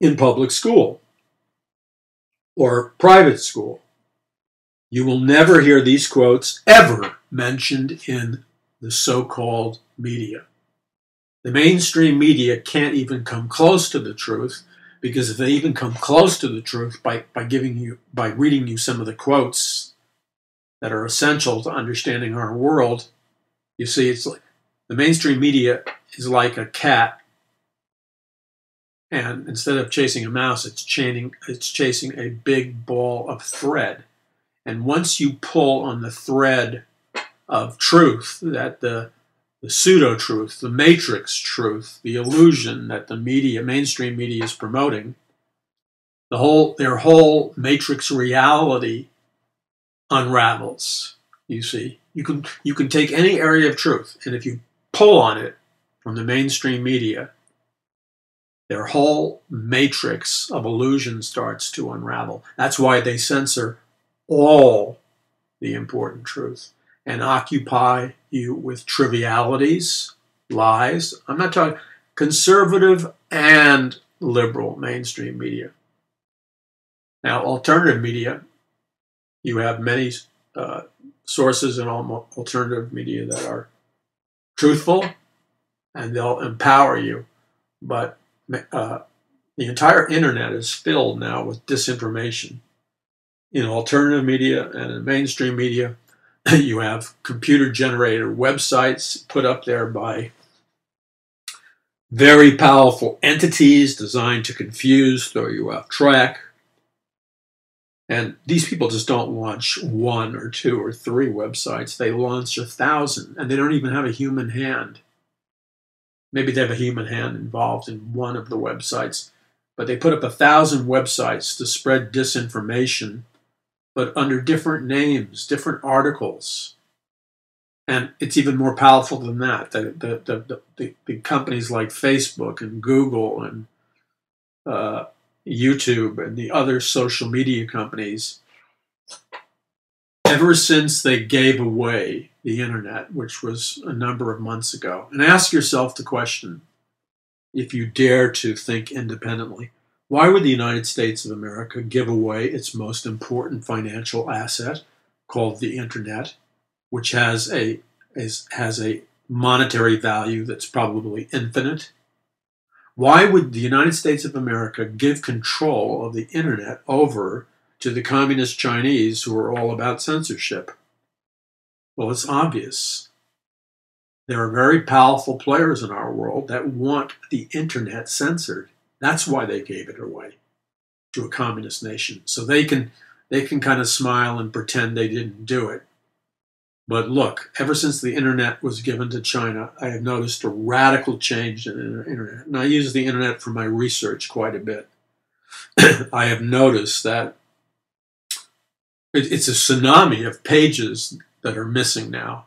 in public school or private school. You will never hear these quotes ever mentioned in the so-called media. The mainstream media can't even come close to the truth, because if they even come close to the truth by reading you some of the quotes that are essential to understanding our world, you see, it's like the mainstream media is like a cat, and instead of chasing a mouse, it's chasing a big ball of thread. And once you pull on the thread of truth, that the pseudo-truth, the matrix truth, the illusion that the mainstream media is promoting, their whole matrix reality unravels. You see, you can take any area of truth, and if you pull on it from the mainstream media, their whole matrix of illusion starts to unravel. That's why they censor all the important truth and occupy you with trivialities, lies. I'm not talking conservative and liberal mainstream media. Now, alternative media, you have many sources in alternative media that are truthful, and they'll empower you. But the entire internet is filled now with disinformation. In alternative media and in mainstream media, you have computer-generated websites put up there by very powerful entities designed to confuse, throw you off track. And these people just don't launch 1 or 2 or 3 websites. They launch 1,000, and they don't even have a human hand. Maybe they have a human hand involved in one of the websites, but they put up 1,000 websites to spread disinformation, but under different names, different articles. And it's even more powerful than that. The companies like Facebook and Google and YouTube and the other social media companies, ever since they gave away the internet, which was a number of months ago, and ask yourself the question, if you dare to think independently, why would the United States of America give away its most important financial asset, called the internet, which has a monetary value that's probably infinite? Why would the United States of America give control of the internet over to the communist Chinese, who are all about censorship? Well, it's obvious. There are very powerful players in our world that want the internet censored. That's why they gave it away to a communist nation. So they can kind of smile and pretend they didn't do it. But look, ever since the internet was given to China, I have noticed a radical change in the internet. And I use the internet for my research quite a bit. I have noticed that it's a tsunami of pages that are missing now.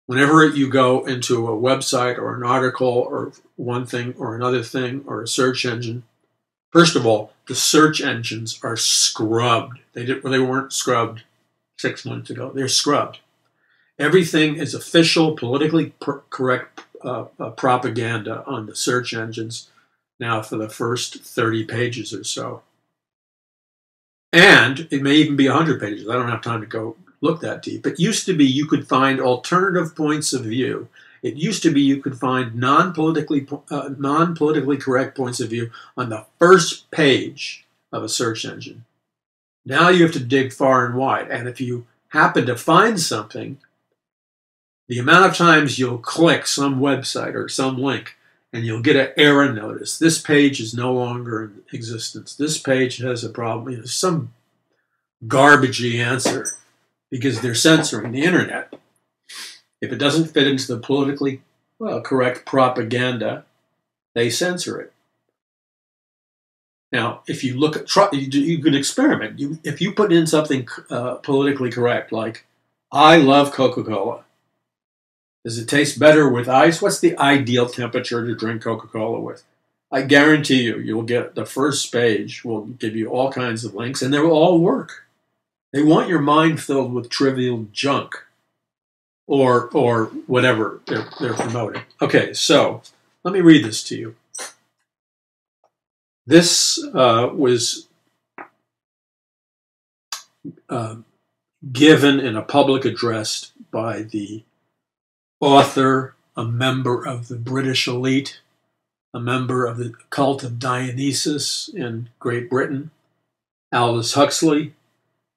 Whenever you go into a website or an article or one thing or another thing or a search engine, first of all, the search engines are scrubbed. They weren't scrubbed 6 months ago. They're scrubbed. Everything is official, politically correct propaganda on the search engines. now for the first 30 pages or so. And it may even be 100 pages. I don't have time to go look that deep. It used to be you could find alternative points of view. It used to be you could find non-politically correct points of view on the first page of a search engine. Now you have to dig far and wide. And if you happen to find something, the amount of times you'll click some website or some link and you'll get an error notice. This page is no longer in existence. This page has a problem. You know, some garbagey answer because they're censoring the internet. If it doesn't fit into the politically correct propaganda, they censor it. Now, if you look at, you can experiment. If you put in something politically correct, like, I love Coca-Cola. Does it taste better with ice? What's the ideal temperature to drink Coca-Cola with? I guarantee you, you'll get the first page will give you all kinds of links, and they will all work. They want your mind filled with trivial junk or whatever they're promoting. Okay, so let me read this to you. This was given in a public address by the author, a member of the British elite, a member of the cult of Dionysus in Great Britain, Aldous Huxley,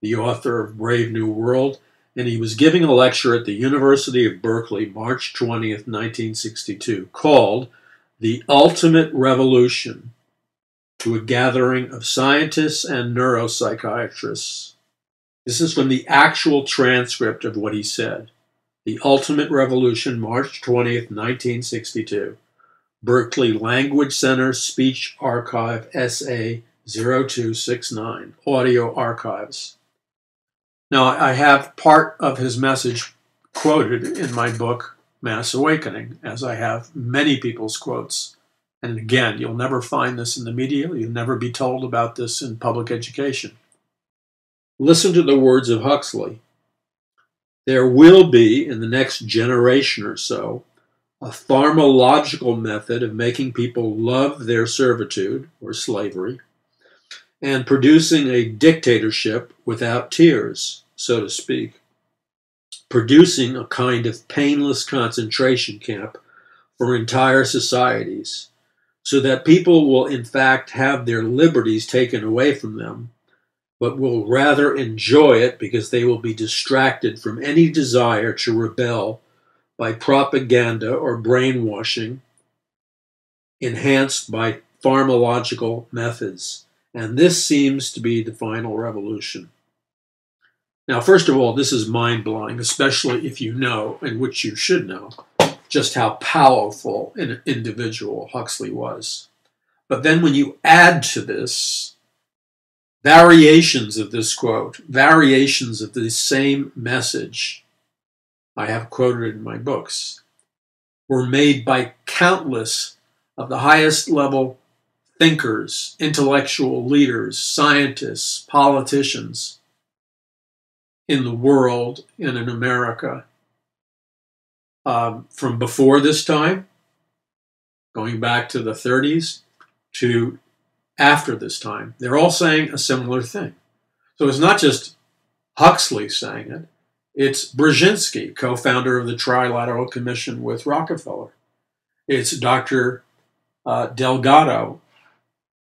the author of Brave New World, and he was giving a lecture at the University of Berkeley, March 20th, 1962, called The Ultimate Revolution, to a gathering of scientists and neuropsychiatrists. This is from the actual transcript of what he said. The Ultimate Revolution, March 20th, 1962. Berkeley Language Center Speech Archive, SA 0269, Audio Archives. Now, I have part of his message quoted in my book, Mass Awakening, as I have many people's quotes. And again, you'll never find this in the media. You'll never be told about this in public education. Listen to the words of Huxley. There will be, in the next generation or so, a pharmacological method of making people love their servitude, or slavery, and producing a dictatorship without tears, so to speak, producing a kind of painless concentration camp for entire societies, so that people will in fact have their liberties taken away from them, but will rather enjoy it because they will be distracted from any desire to rebel by propaganda or brainwashing enhanced by pharmacological methods. And this seems to be the final revolution. Now, first of all, this is mind-blowing, especially if you know, and which you should know, just how powerful an individual Huxley was. But then when you add to this variations of this quote, variations of the same message I have quoted in my books, were made by countless of the highest level thinkers, intellectual leaders, scientists, politicians in the world and in America. From before this time, going back to the 30s, to after this time. They're all saying a similar thing. So it's not just Huxley saying it. It's Brzezinski, co-founder of the Trilateral Commission with Rockefeller. It's Dr. Delgado.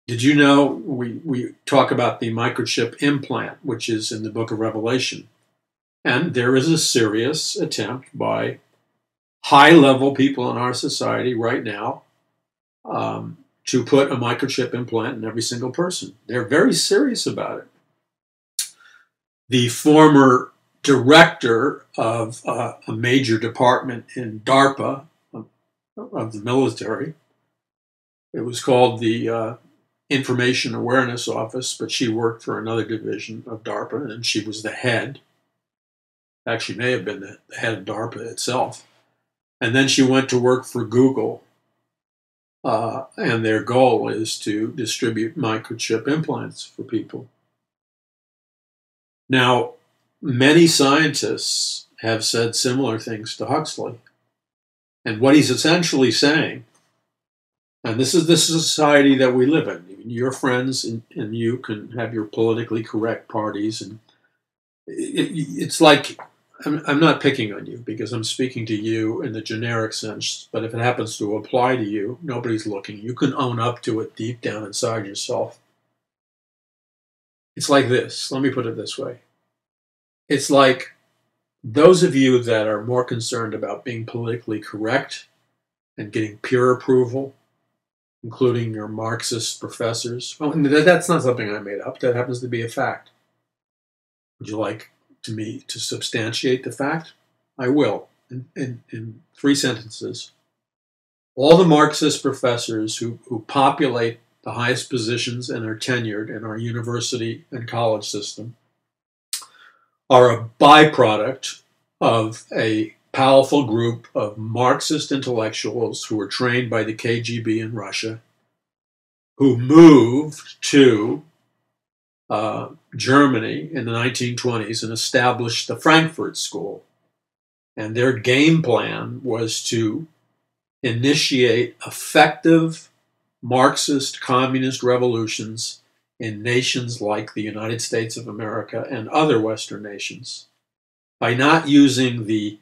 Did you know we talk about the microchip implant, which is in the book of Revelation? And there is a serious attempt by high-level people in our society right now to put a microchip implant in every single person. They're very serious about it. The former director of a major department in DARPA, of the military, it was called the Information Awareness Office, but she worked for another division of DARPA, and she was the head. Actually, may have been the head of DARPA itself. And then she went to work for Google. And their goal is to distribute microchip implants for people. Now, many scientists have said similar things to Huxley. And what he's essentially saying And this is the society that we live in. Your friends and you can have your politically correct parties, and it's like I'm not picking on you because I'm speaking to you in the generic sense, but if it happens to apply to you, nobody's looking. You can own up to it deep down inside yourself. It's like this. Let me put it this way. It's like those of you that are more concerned about being politically correct and getting peer approval, including your Marxist professors. Oh, and that's not something I made up. That happens to be a fact. Would you like me to substantiate the fact? I will, in 3 sentences. All the Marxist professors who populate the highest positions and are tenured in our university and college system are a byproduct of a powerful group of Marxist intellectuals who were trained by the KGB in Russia, who moved to Germany in the 1920s and established the Frankfurt School. And their game plan was to initiate effective Marxist communist revolutions in nations like the United States of America and other Western nations by not using the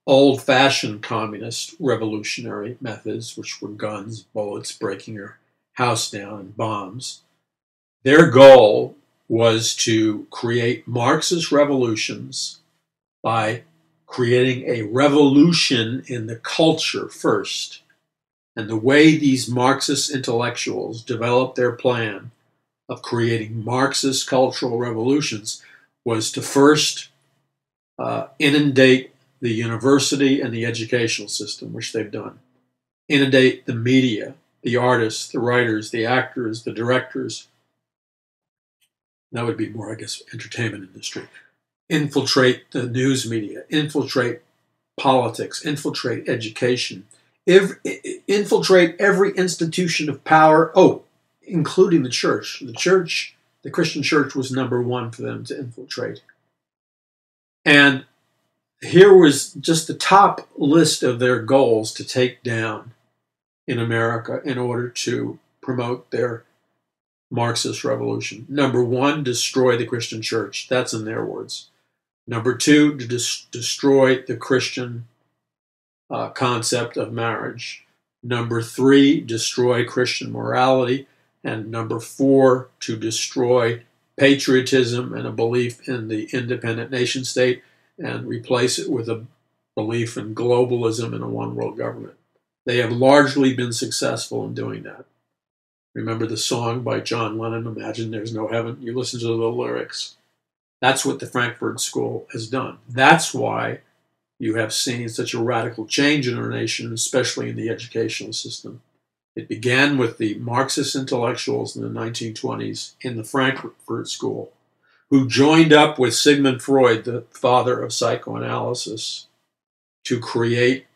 old-fashioned communist revolutionary methods, which were guns, bullets, breaking your house down, and bombs. Their goal was to create Marxist revolutions by creating a revolution in the culture first. And the way these Marxist intellectuals developed their plan of creating Marxist cultural revolutions was to first inundate the university and the educational system, which they've done. Inundate the media, the artists, the writers, the actors, the directors. That would be more, I guess, entertainment industry. Infiltrate the news media, infiltrate politics, infiltrate education, infiltrate every institution of power, including the church. The Christian church was number one for them to infiltrate. And here was just the top list of their goals to take down in America in order to promote their Marxist revolution. Number 1, destroy the Christian church. That's in their words. Number 2, to destroy the Christian concept of marriage. Number 3, destroy Christian morality. And number 4, to destroy patriotism and a belief in the independent nation state and replace it with a belief in globalism and a one-world government. They have largely been successful in doing that. Remember the song by John Lennon, Imagine There's No Heaven? You listen to the lyrics. That's what the Frankfurt School has done. That's why you have seen such a radical change in our nation, especially in the educational system. It began with the Marxist intellectuals in the 1920s in the Frankfurt School, who joined up with Sigmund Freud, the father of psychoanalysis, to create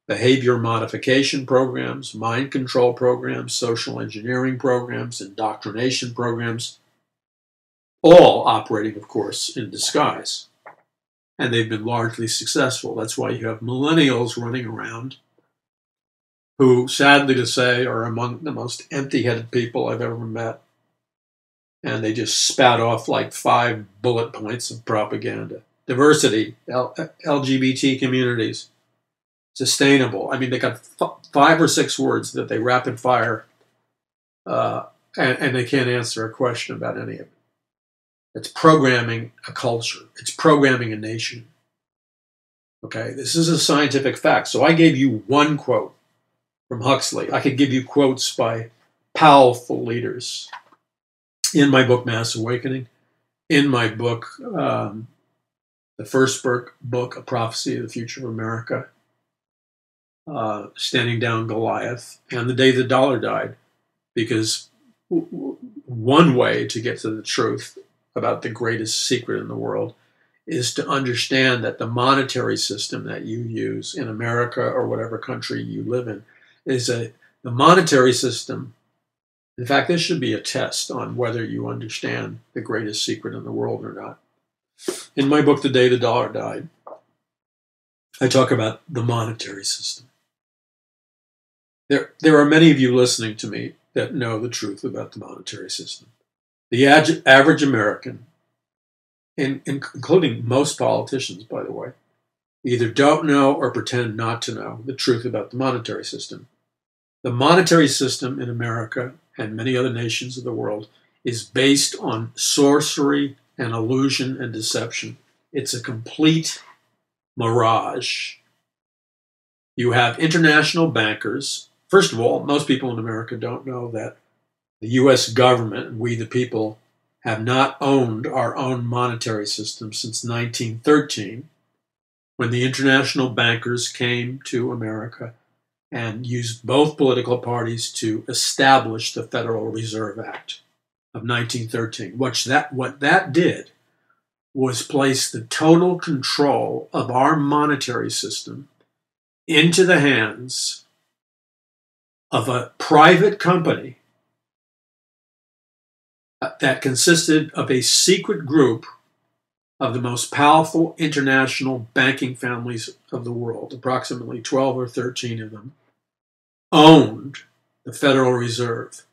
behavior modification programs, mind control programs, social engineering programs, indoctrination programs, all operating, of course, in disguise. And they've been largely successful. That's why you have millennials running around who, sadly to say, are among the most empty-headed people I've ever met. And they just spout off like 5 bullet points of propaganda. Diversity, LGBT communities, sustainable. I mean, they got 5 or 6 words that they rapid fire, and they can't answer a question about any of it. It's programming a culture. It's programming a nation. Okay, this is a scientific fact. So I gave you one quote from Huxley. I could give you quotes by powerful leaders in my book, Mass Awakening, in my book, the first book, A Prophecy of the Future of America, Standing Down Goliath, and The Day the Dollar Died, because one way to get to the truth about the greatest secret in the world is to understand that the monetary system that you use in America or whatever country you live in is the monetary system. In fact, this should be a test on whether you understand the greatest secret in the world or not. In my book, The Day the Dollar Died, I talk about the monetary system. There are many of you listening to me that know the truth about the monetary system. The average American, including most politicians, by the way, either don't know or pretend not to know the truth about the monetary system. The monetary system in America and many other nations of the world is based on sorcery and illusion and deception. It's a complete mirage. You have international bankers. First of all, most people in America don't know that the U.S. government, we the people, have not owned our own monetary system since 1913, when the international bankers came to America and used both political parties to establish the Federal Reserve Act of 1913. What that did was place the total control of our monetary system into the hands of a private company that consisted of a secret group of the most powerful international banking families of the world. Approximately 12 or 13 of them owned the Federal Reserve.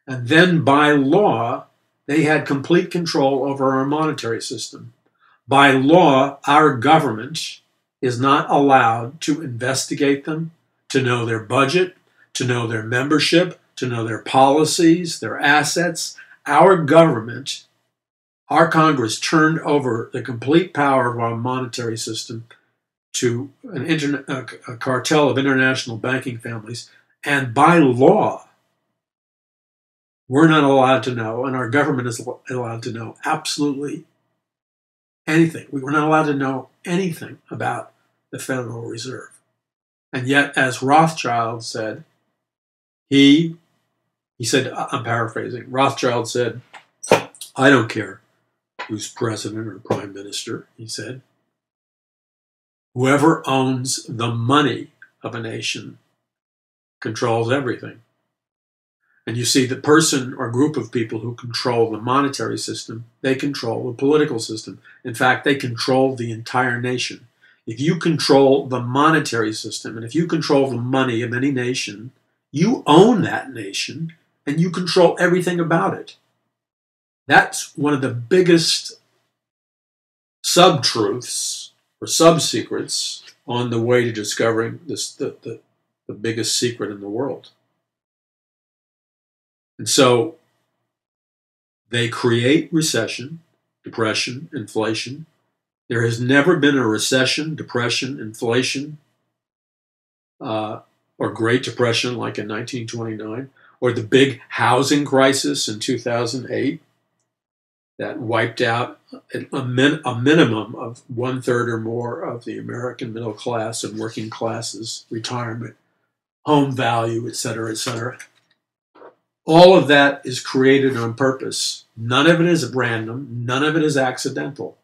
And then by law, they had complete control over our monetary system. By law, our government is not allowed to investigate them, to know their budget, to know their membership, to know their policies, their assets. Our government, our Congress, turned over the complete power of our monetary system to a cartel of international banking families. And by law, we're not allowed to know, and our government is allowed to know absolutely anything. We were not allowed to know anything about the Federal Reserve. And yet, as Rothschild said, he said, I'm paraphrasing, Rothschild said, I don't care who's president or prime minister, he said. Whoever owns the money of a nation controls everything. And you see, the person or group of people who control the monetary system, they control the political system. In fact, they control the entire nation. If you control the monetary system, and if you control the money of any nation, you own that nation, and you control everything about it. That's one of the biggest sub-truths or sub-secrets on the way to discovering the biggest secret in the world. And so they create recession, depression, inflation. There has never been a recession, depression, inflation, or Great Depression like in 1929, or the big housing crisis in 2008 that wiped out a minimum of 1/3 or more of the American middle class and working classes, retirement, home value, et cetera, et cetera. All of that is created on purpose. None of it is random. None of it is accidental.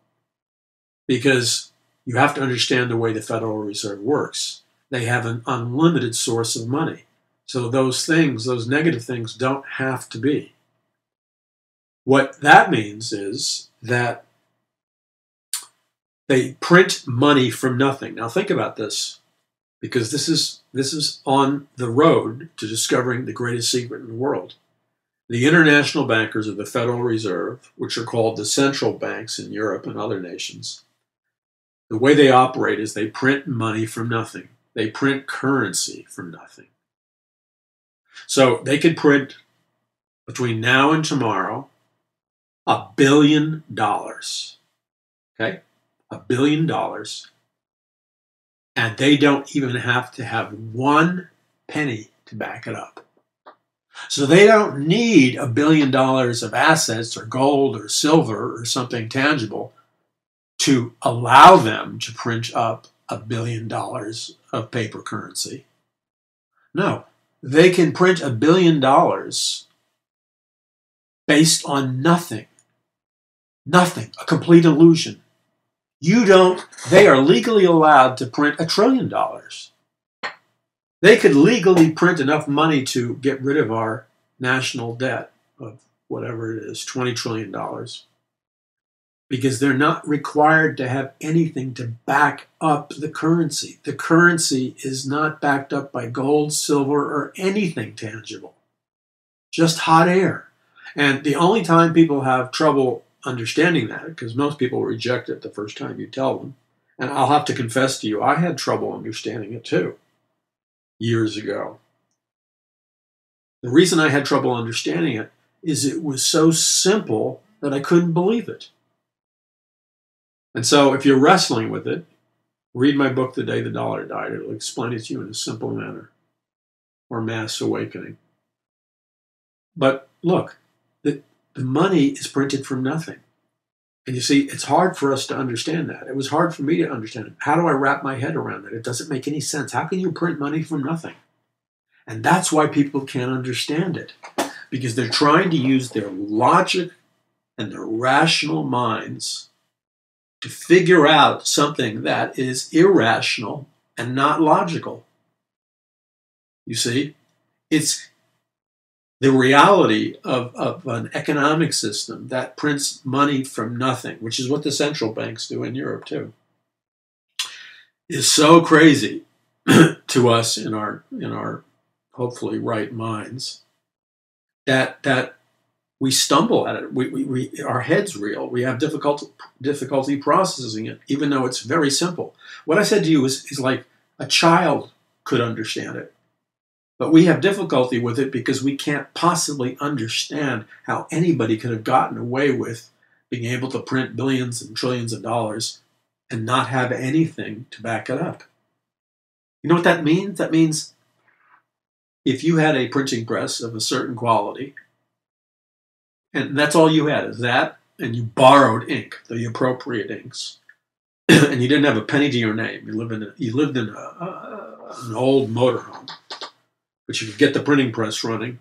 Because you have to understand the way the Federal Reserve works. They have an unlimited source of money. So those things, those negative things, don't have to be. What that means is that they print money from nothing. Now think about this, because this is on the road to discovering the greatest secret in the world. The international bankers of the Federal Reserve, which are called the central banks in Europe and other nations, the way they operate is they print money from nothing. They print currency from nothing. So they could print, between now and tomorrow, $1 billion. Okay? $1 billion. And they don't even have to have 1 penny to back it up. So they don't need $1 billion of assets or gold or silver or something tangible to allow them to print up $1 billion of paper currency. No, they can print $1 billion based on nothing. Nothing, a complete illusion. They are legally allowed to print $1 trillion. They could legally print enough money to get rid of our national debt of whatever it is, $20 trillion. because they're not required to have anything to back up the currency. The currency is not backed up by gold, silver, or anything tangible, just hot air. And the only time people have trouble understanding that, because most people reject it the first time you tell them, and I'll have to confess to you, I had trouble understanding it too, years ago. The reason I had trouble understanding it is it was so simple that I couldn't believe it. And so if you're wrestling with it, read my book, The Day the Dollar Died. It'll explain it to you in a simple manner, or Mass Awakening. But look, the money is printed from nothing. And you see, it's hard for us to understand that. It was hard for me to understand it. How do I wrap my head around it? It doesn't make any sense. How can you print money from nothing? And that's why people can't understand it, because they're trying to use their logic and their rational minds to figure out something that is irrational and not logical. You see, it's the reality of an economic system that prints money from nothing, which is what the central banks do in Europe too, is so crazy to us in our hopefully right minds that we stumble at it. Our heads reel. We have difficulty processing it, even though it's very simple. What I said to you is like a child could understand it. But we have difficulty with it because we can't possibly understand how anybody could have gotten away with being able to print billions and trillions of dollars and not have anything to back it up. You know what that means? That means if you had a printing press of a certain quality, and that's all you had is that, and you borrowed ink, the appropriate inks, and you didn't have a penny to your name. You lived in an old motorhome, but you could get the printing press running.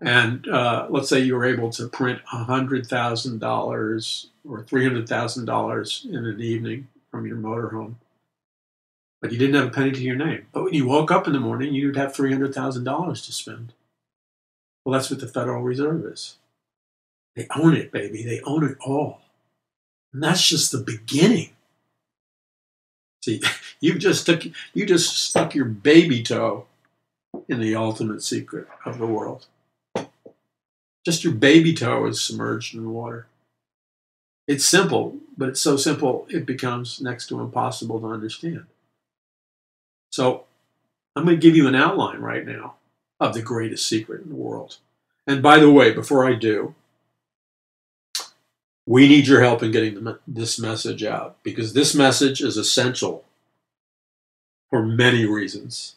And let's say you were able to print $100,000 or $300,000 in an evening from your motorhome, but you didn't have a penny to your name. But when you woke up in the morning, you'd have $300,000 to spend. Well, that's what the Federal Reserve is. They own it, baby. They own it all. And that's just the beginning. See, you just stuck your baby toe in the ultimate secret of the world. Just your baby toe is submerged in water. It's simple, but it's so simple it becomes next to impossible to understand. So I'm going to give you an outline right now of the greatest secret in the world. And by the way, before I do, we need your help in getting this message out, because this message is essential for many reasons.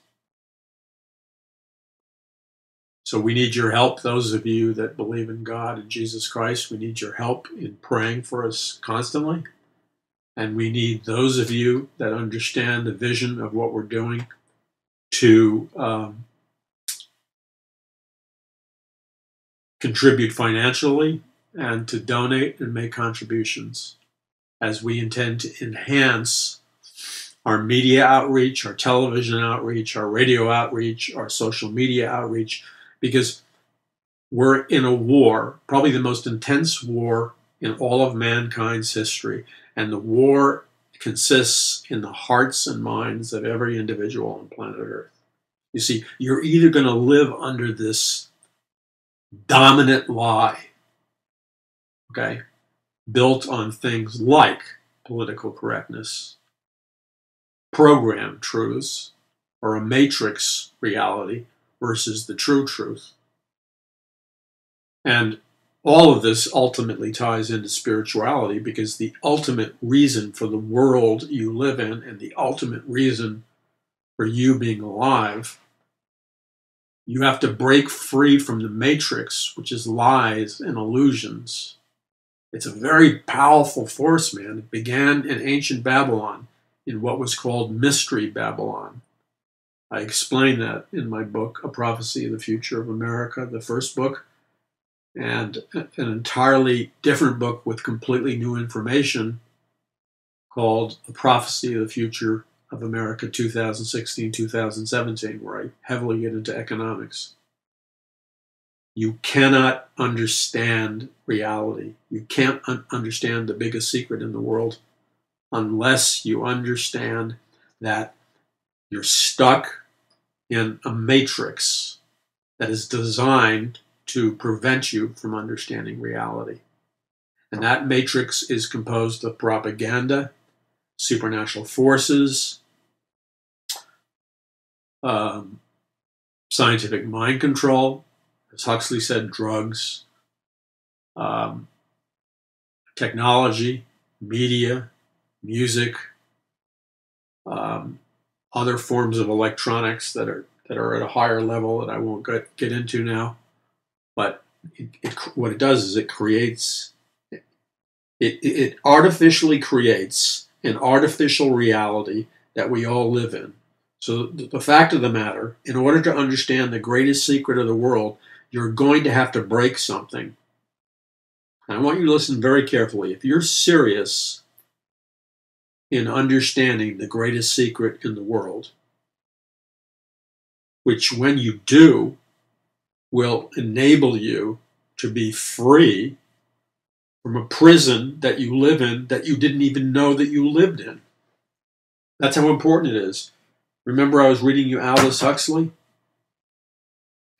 So we need your help, those of you that believe in God and Jesus Christ. We need your help in praying for us constantly. And we need those of you that understand the vision of what we're doing to contribute financially and to donate and make contributions, as we intend to enhance our media outreach, our television outreach, our radio outreach, our social media outreach, because we're in a war, probably the most intense war in all of mankind's history. And the war consists in the hearts and minds of every individual on planet Earth. You see, you're either going to live under this dominant lie, okay, built on things like political correctness, program truths, or a matrix reality versus the true truth. And all of this ultimately ties into spirituality, because the ultimate reason for the world you live in and the ultimate reason for you being alive, you have to break free from the matrix, which is lies and illusions. It's a very powerful force, man. It began in ancient Babylon, in what was called Mystery Babylon. I explain that in my book, A Prophecy of the Future of America, the first book, and an entirely different book with completely new information called A Prophecy of the Future of America 2016-2017, where I heavily get into economics. You cannot understand reality. You can't understand the biggest secret in the world unless you understand that you're stuck in a matrix that is designed to prevent you from understanding reality. And that matrix is composed of propaganda, supernatural forces, scientific mind control, as Huxley said, drugs, technology, media, music, other forms of electronics that are at a higher level that I won't get into now. But what it does is it artificially creates an artificial reality that we all live in. So the fact of the matter, in order to understand the greatest secret of the world, you're going to have to break something. And I want you to listen very carefully. If you're serious in understanding the greatest secret in the world, which when you do, will enable you to be free from a prison that you live in that you didn't even know that you lived in. That's how important it is. Remember, I was reading you Aldous Huxley?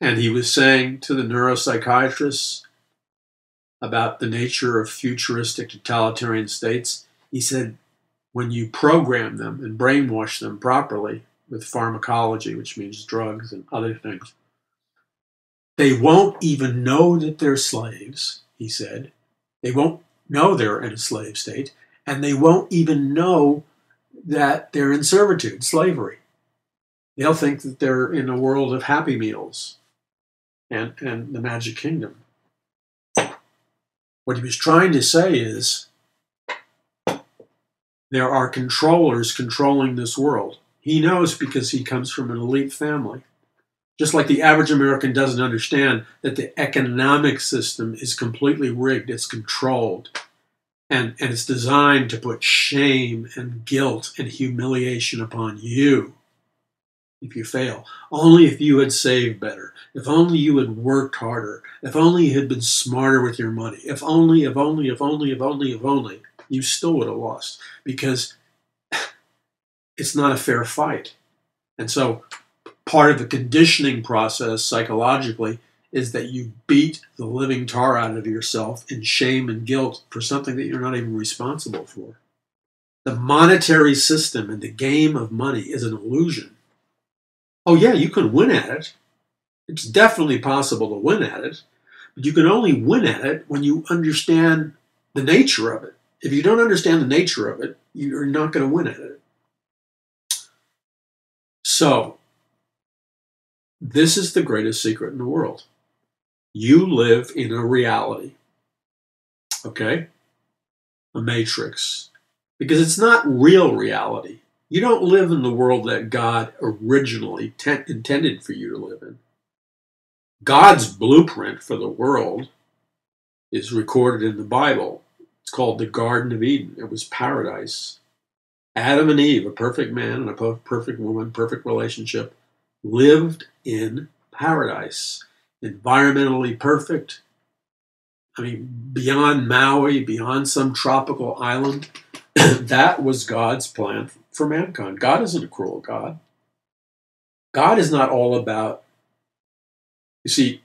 And he was saying to the neuropsychiatrists about the nature of futuristic totalitarian states. He said, when you program them and brainwash them properly with pharmacology, which means drugs and other things, they won't even know that they're slaves, he said. They won't know they're in a slave state, and they won't even know that they're in servitude, slavery. They'll think that they're in a world of Happy Meals and the Magic Kingdom. What he was trying to say is there are controllers controlling this world. He knows because he comes from an elite family. Just like the average American doesn't understand that the economic system is completely rigged, it's controlled, and it's designed to put shame and guilt and humiliation upon you if you fail. Only if you had saved better, if only you had worked harder, if only you had been smarter with your money, if only, you still would have lost, because it's not a fair fight. And so part of the conditioning process psychologically is that you beat the living tar out of yourself in shame and guilt for something that you're not even responsible for. The monetary system and the game of money is an illusion. Oh yeah, you can win at it. It's definitely possible to win at it, but you can only win at it when you understand the nature of it. If you don't understand the nature of it, you're not going to win at it. So, this is the greatest secret in the world. You live in a reality, okay? A matrix. Because it's not real reality. You don't live in the world that God originally intended for you to live in. God's blueprint for the world is recorded in the Bible. It's called the Garden of Eden. It was paradise. Adam and Eve, a perfect man and a perfect woman, perfect relationship, lived in paradise. Environmentally perfect. I mean, beyond Maui, beyond some tropical island. That was God's plan for mankind. God isn't a cruel God. God is not all about, you see,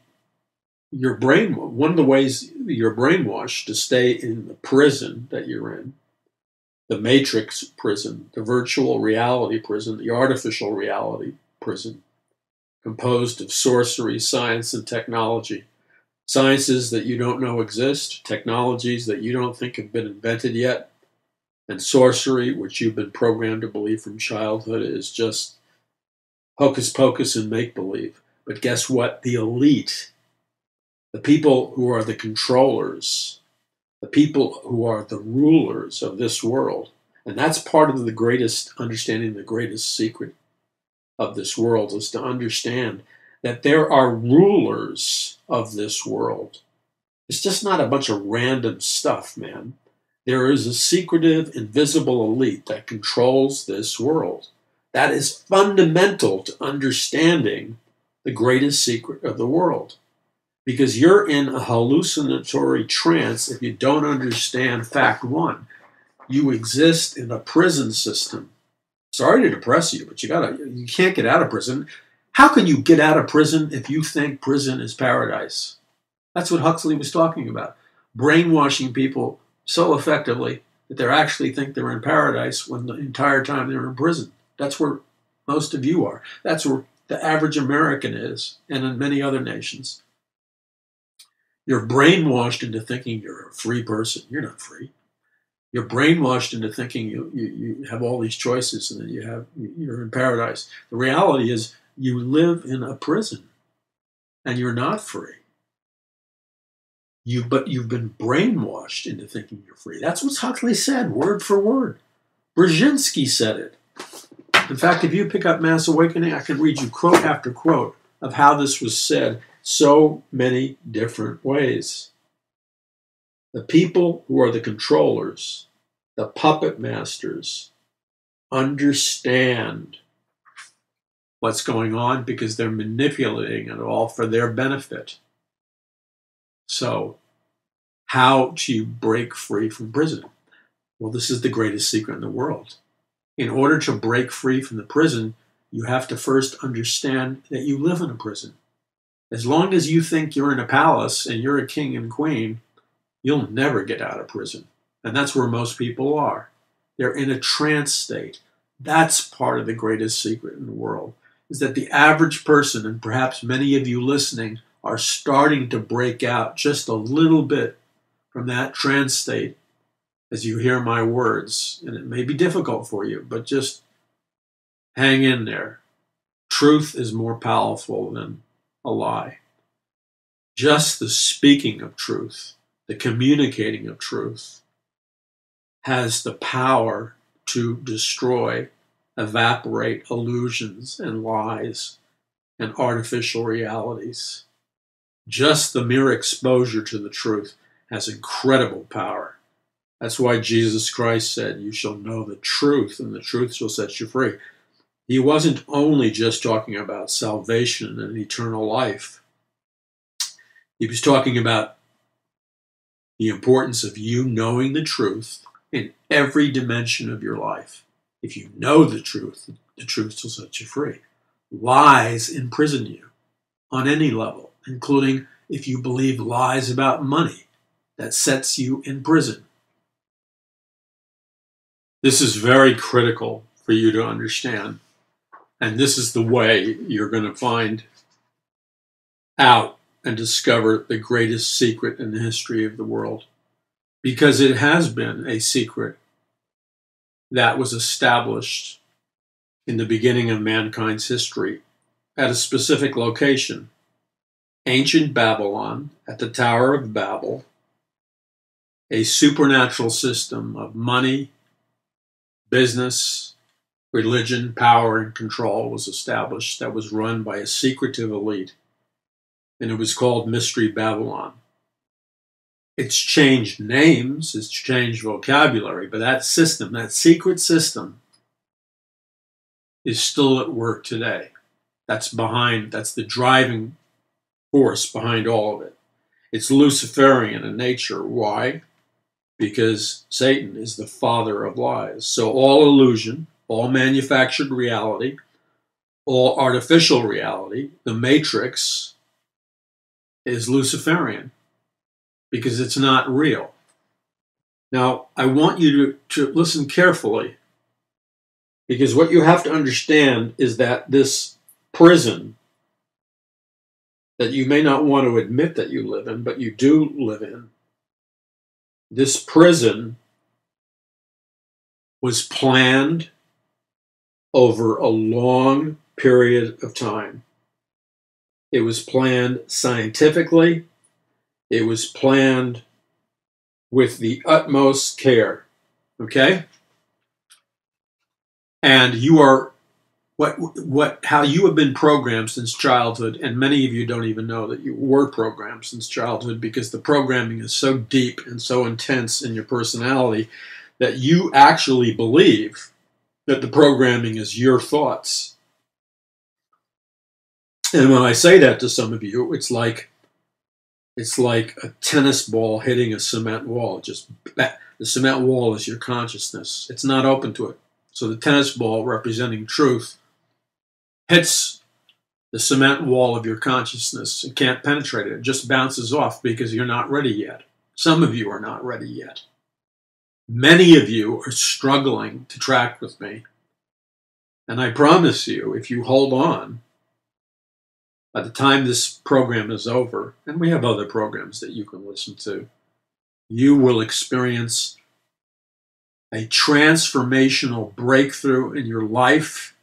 one of the ways you're brainwashed to stay in the prison that you're in, the matrix prison, the virtual reality prison, the artificial reality prison, composed of sorcery, science, and technology. Sciences that you don't know exist, technologies that you don't think have been invented yet, and sorcery, which you've been programmed to believe from childhood, is just hocus pocus and make-believe. But guess what? The elite, the people who are the controllers, the people who are the rulers of this world, and that's part of the greatest understanding, the greatest secret of this world, is to understand that there are rulers of this world. It's just not a bunch of random stuff, man. There is a secretive, invisible elite that controls this world. That is fundamental to understanding the greatest secret of the world. because you're in a hallucinatory trance if you don't understand fact one. You exist in a prison system. Sorry to depress you, but you can't get out of prison. How can you get out of prison if you think prison is paradise? That's what Huxley was talking about. Brainwashing people so effectively that they actually think they're in paradise when the entire time they're in prison. That's where most of you are. That's where the average American is, and in many other nations. You're brainwashed into thinking you're a free person. You're not free. You're brainwashed into thinking you have all these choices and that you're in paradise. The reality is you live in a prison and you're not free. But you've been brainwashed into thinking you're free. That's what Huxley said, word for word. Brzezinski said it. In fact, if you pick up Mass Awakening, I can read you quote after quote of how this was said so many different ways. The people who are the controllers, the puppet masters, understand what's going on because they're manipulating it all for their benefit. So, how do you break free from prison? Well, this is the greatest secret in the world. In order to break free from the prison, you have to first understand that you live in a prison. As long as you think you're in a palace and you're a king and queen, you'll never get out of prison. And that's where most people are. They're in a trance state. That's part of the greatest secret in the world, is that the average person, and perhaps many of you listening, are starting to break out just a little bit from that trance state as you hear my words. And it may be difficult for you, but just hang in there. Truth is more powerful than a lie. Just the speaking of truth, the communicating of truth, has the power to destroy, evaporate illusions and lies and artificial realities. Just the mere exposure to the truth has incredible power. That's why Jesus Christ said, "You shall know the truth, and the truth shall set you free." He wasn't only just talking about salvation and eternal life. He was talking about the importance of you knowing the truth in every dimension of your life. If you know the truth shall set you free. Lies imprison you on any level, including if you believe lies about money, that sets you in prison. This is very critical for you to understand. And this is the way you're going to find out and discover the greatest secret in the history of the world. Because it has been a secret that was established in the beginning of mankind's history at a specific location. Ancient Babylon, at the Tower of Babel, a supernatural system of money, business, religion, power, and control was established that was run by a secretive elite, and it was called Mystery Babylon. It's changed names, it's changed vocabulary, but that system, that secret system, is still at work today. That's the driving force behind all of it. It's Luciferian in nature. Why? Because Satan is the father of lies. So all illusion, all manufactured reality, all artificial reality, the matrix, is Luciferian because it's not real. Now, I want you to listen carefully, because what you have to understand is that this prison that you may not want to admit that you live in, but you do live in, this prison was planned over a long period of time. It was planned scientifically. It was planned with the utmost care. Okay? And you are how you have been programmed since childhood, and many of you don't even know that you were programmed since childhood, because the programming is so deep and so intense in your personality that you actually believe that the programming is your thoughts. And when I say that to some of you, it's like It's like a tennis ball hitting a cement wall. The cement wall is your consciousness. It's not open to it. So the tennis ball, representing truth, hits the cement wall of your consciousness. It can't penetrate it. It just bounces off because you're not ready yet. Some of you are not ready yet. Many of you are struggling to track with me. And I promise you, if you hold on, by the time this program is over, and we have other programs that you can listen to, you will experience a transformational breakthrough in your life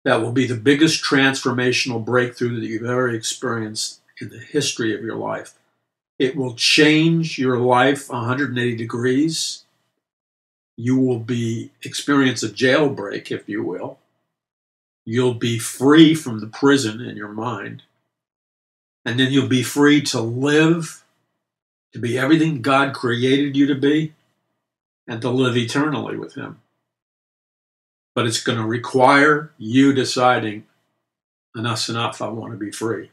that will be the biggest transformational breakthrough that you've ever experienced in the history of your life. It will change your life 180 degrees. You will experience a jailbreak, if you will. You'll be free from the prison in your mind. And then you'll be free to live, to be everything God created you to be, and to live eternally with Him. But it's going to require you deciding, enough's enough, I want to be free.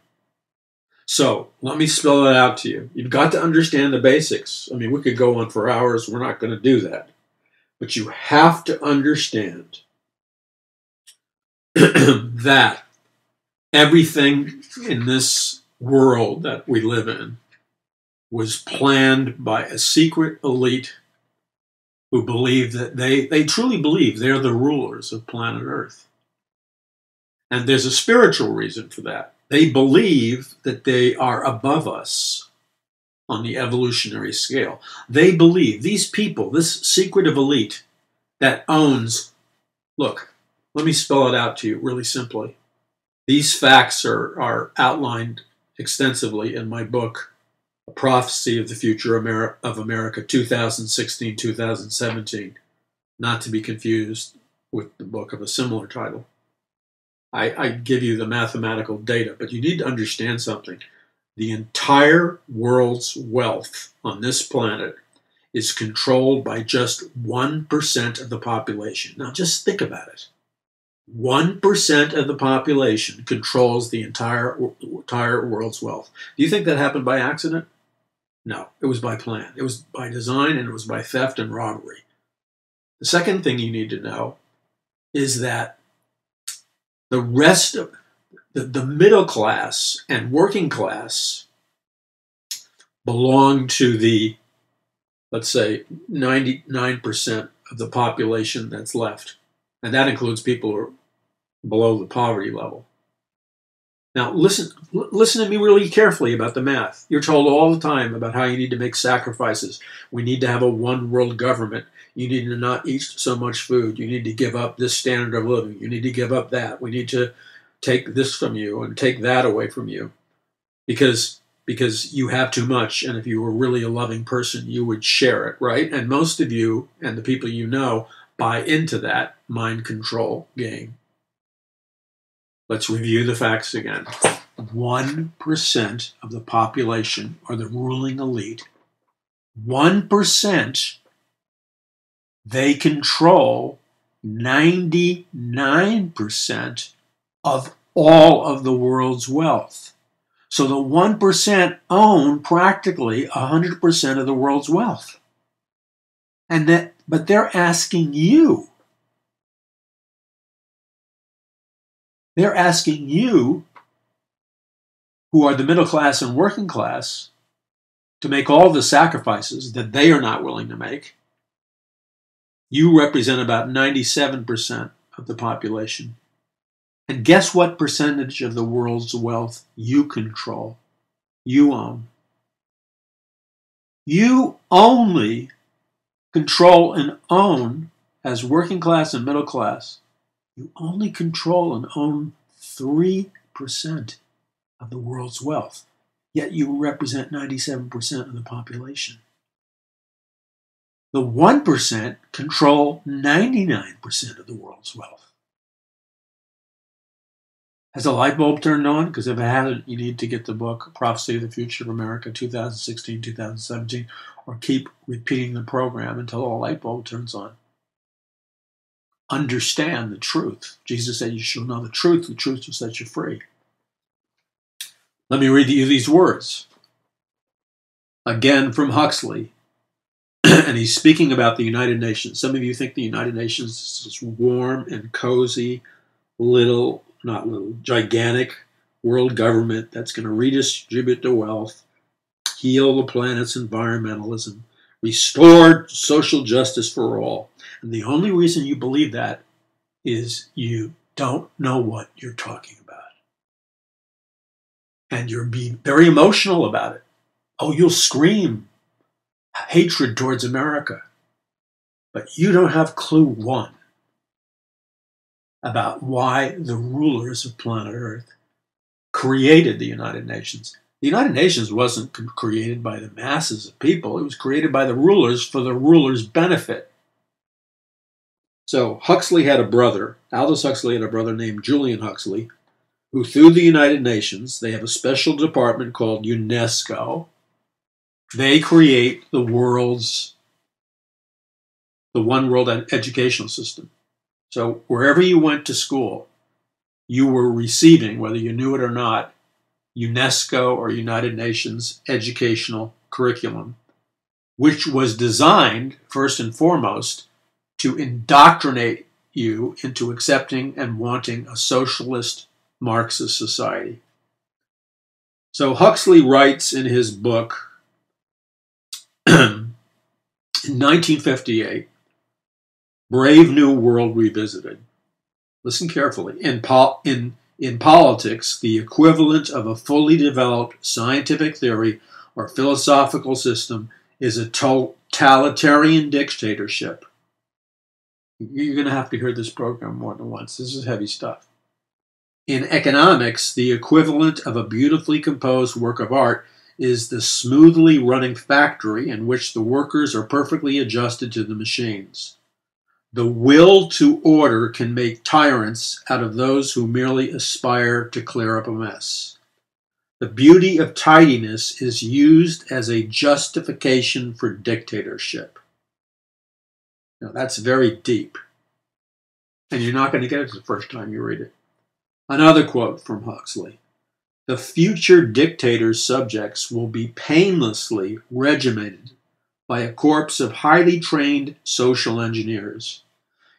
So let me spell it out to you. You've got to understand the basics. I mean, we could go on for hours. We're not going to do that. But you have to understand that everything in this world that we live in was planned by a secret elite who believe that they truly believe they're the rulers of planet Earth. And there's a spiritual reason for that. They believe that they are above us on the evolutionary scale. They believe, these people, this secretive elite that owns, look, let me spell it out to you really simply. These facts are outlined extensively in my book, A Prophecy of the Future of America, 2016-2017, not to be confused with the book of a similar title. I give you the mathematical data, but you need to understand something. The entire world's wealth on this planet is controlled by just 1% of the population. Now just think about it. 1% of the population controls the entire world's wealth. Do you think that happened by accident? No, it was by plan. It was by design, and it was by theft and robbery. The second thing you need to know is that the rest of the middle class and working class belong to the, let's say, 99% of the population that's left. And that includes people who are below the poverty level. Now, listen to me really carefully about the math. You're told all the time about how you need to make sacrifices. We need to have a one world government. You need to not eat so much food. You need to give up this standard of living. You need to give up that. We need to take this from you and take that away from you because you have too much. And if you were really a loving person, you would share it, right? And most of you and the people you know buy into that mind control game. Let's review the facts again. 1% of the population are the ruling elite. 1%, they control 99% of all of the world's wealth. So the 1% own practically 100% of the world's wealth. But they're asking you. They're asking you, who are the middle class and working class, to make all the sacrifices that they are not willing to make. You represent about 97% of the population. And guess what percentage of the world's wealth you control, you own? You only control and own, as working class and middle class, you only control and own 3% of the world's wealth, yet you represent 97% of the population. The 1% control 99% of the world's wealth. Has the light bulb turned on? Because if it hasn't, you need to get the book, Prophecy of the Future of America, 2016-2017, or keep repeating the program until the light bulb turns on. Understand the truth. Jesus said, you shall know the truth will set you free. Let me read you these words. again from Huxley, and he's speaking about the United Nations. Some of you think the United Nations is this warm and cozy, gigantic world government that's going to redistribute the wealth, heal the planet's environmentalism, restore social justice for all. And the only reason you believe that is you don't know what you're talking about. And you're being very emotional about it. Oh, you'll scream hatred towards America. But you don't have clue one about why the rulers of planet Earth created the United Nations. The United Nations wasn't created by the masses of people. It was created by the rulers for the rulers' benefit. So Huxley had a brother, Aldous Huxley had a brother named Julian Huxley, who through the United Nations, they have a special department called UNESCO. They create the one world educational system. So wherever you went to school, you were receiving, whether you knew it or not, UNESCO or United Nations educational curriculum, which was designed, first and foremost, to indoctrinate you into accepting and wanting a socialist Marxist society. So Huxley writes in his book in 1958, Brave New World Revisited. Listen carefully. In politics, the equivalent of a fully developed scientific theory or philosophical system is a totalitarian dictatorship. You're going to have to hear this program more than once. This is heavy stuff. In economics, the equivalent of a beautifully composed work of art is the smoothly running factory in which the workers are perfectly adjusted to the machines. The will to order can make tyrants out of those who merely aspire to clear up a mess. The beauty of tidiness is used as a justification for dictatorship. Now, that's very deep, and you're not going to get it the first time you read it. Another quote from Huxley. The future dictator's subjects will be painlessly regimented by a corps of highly trained social engineers.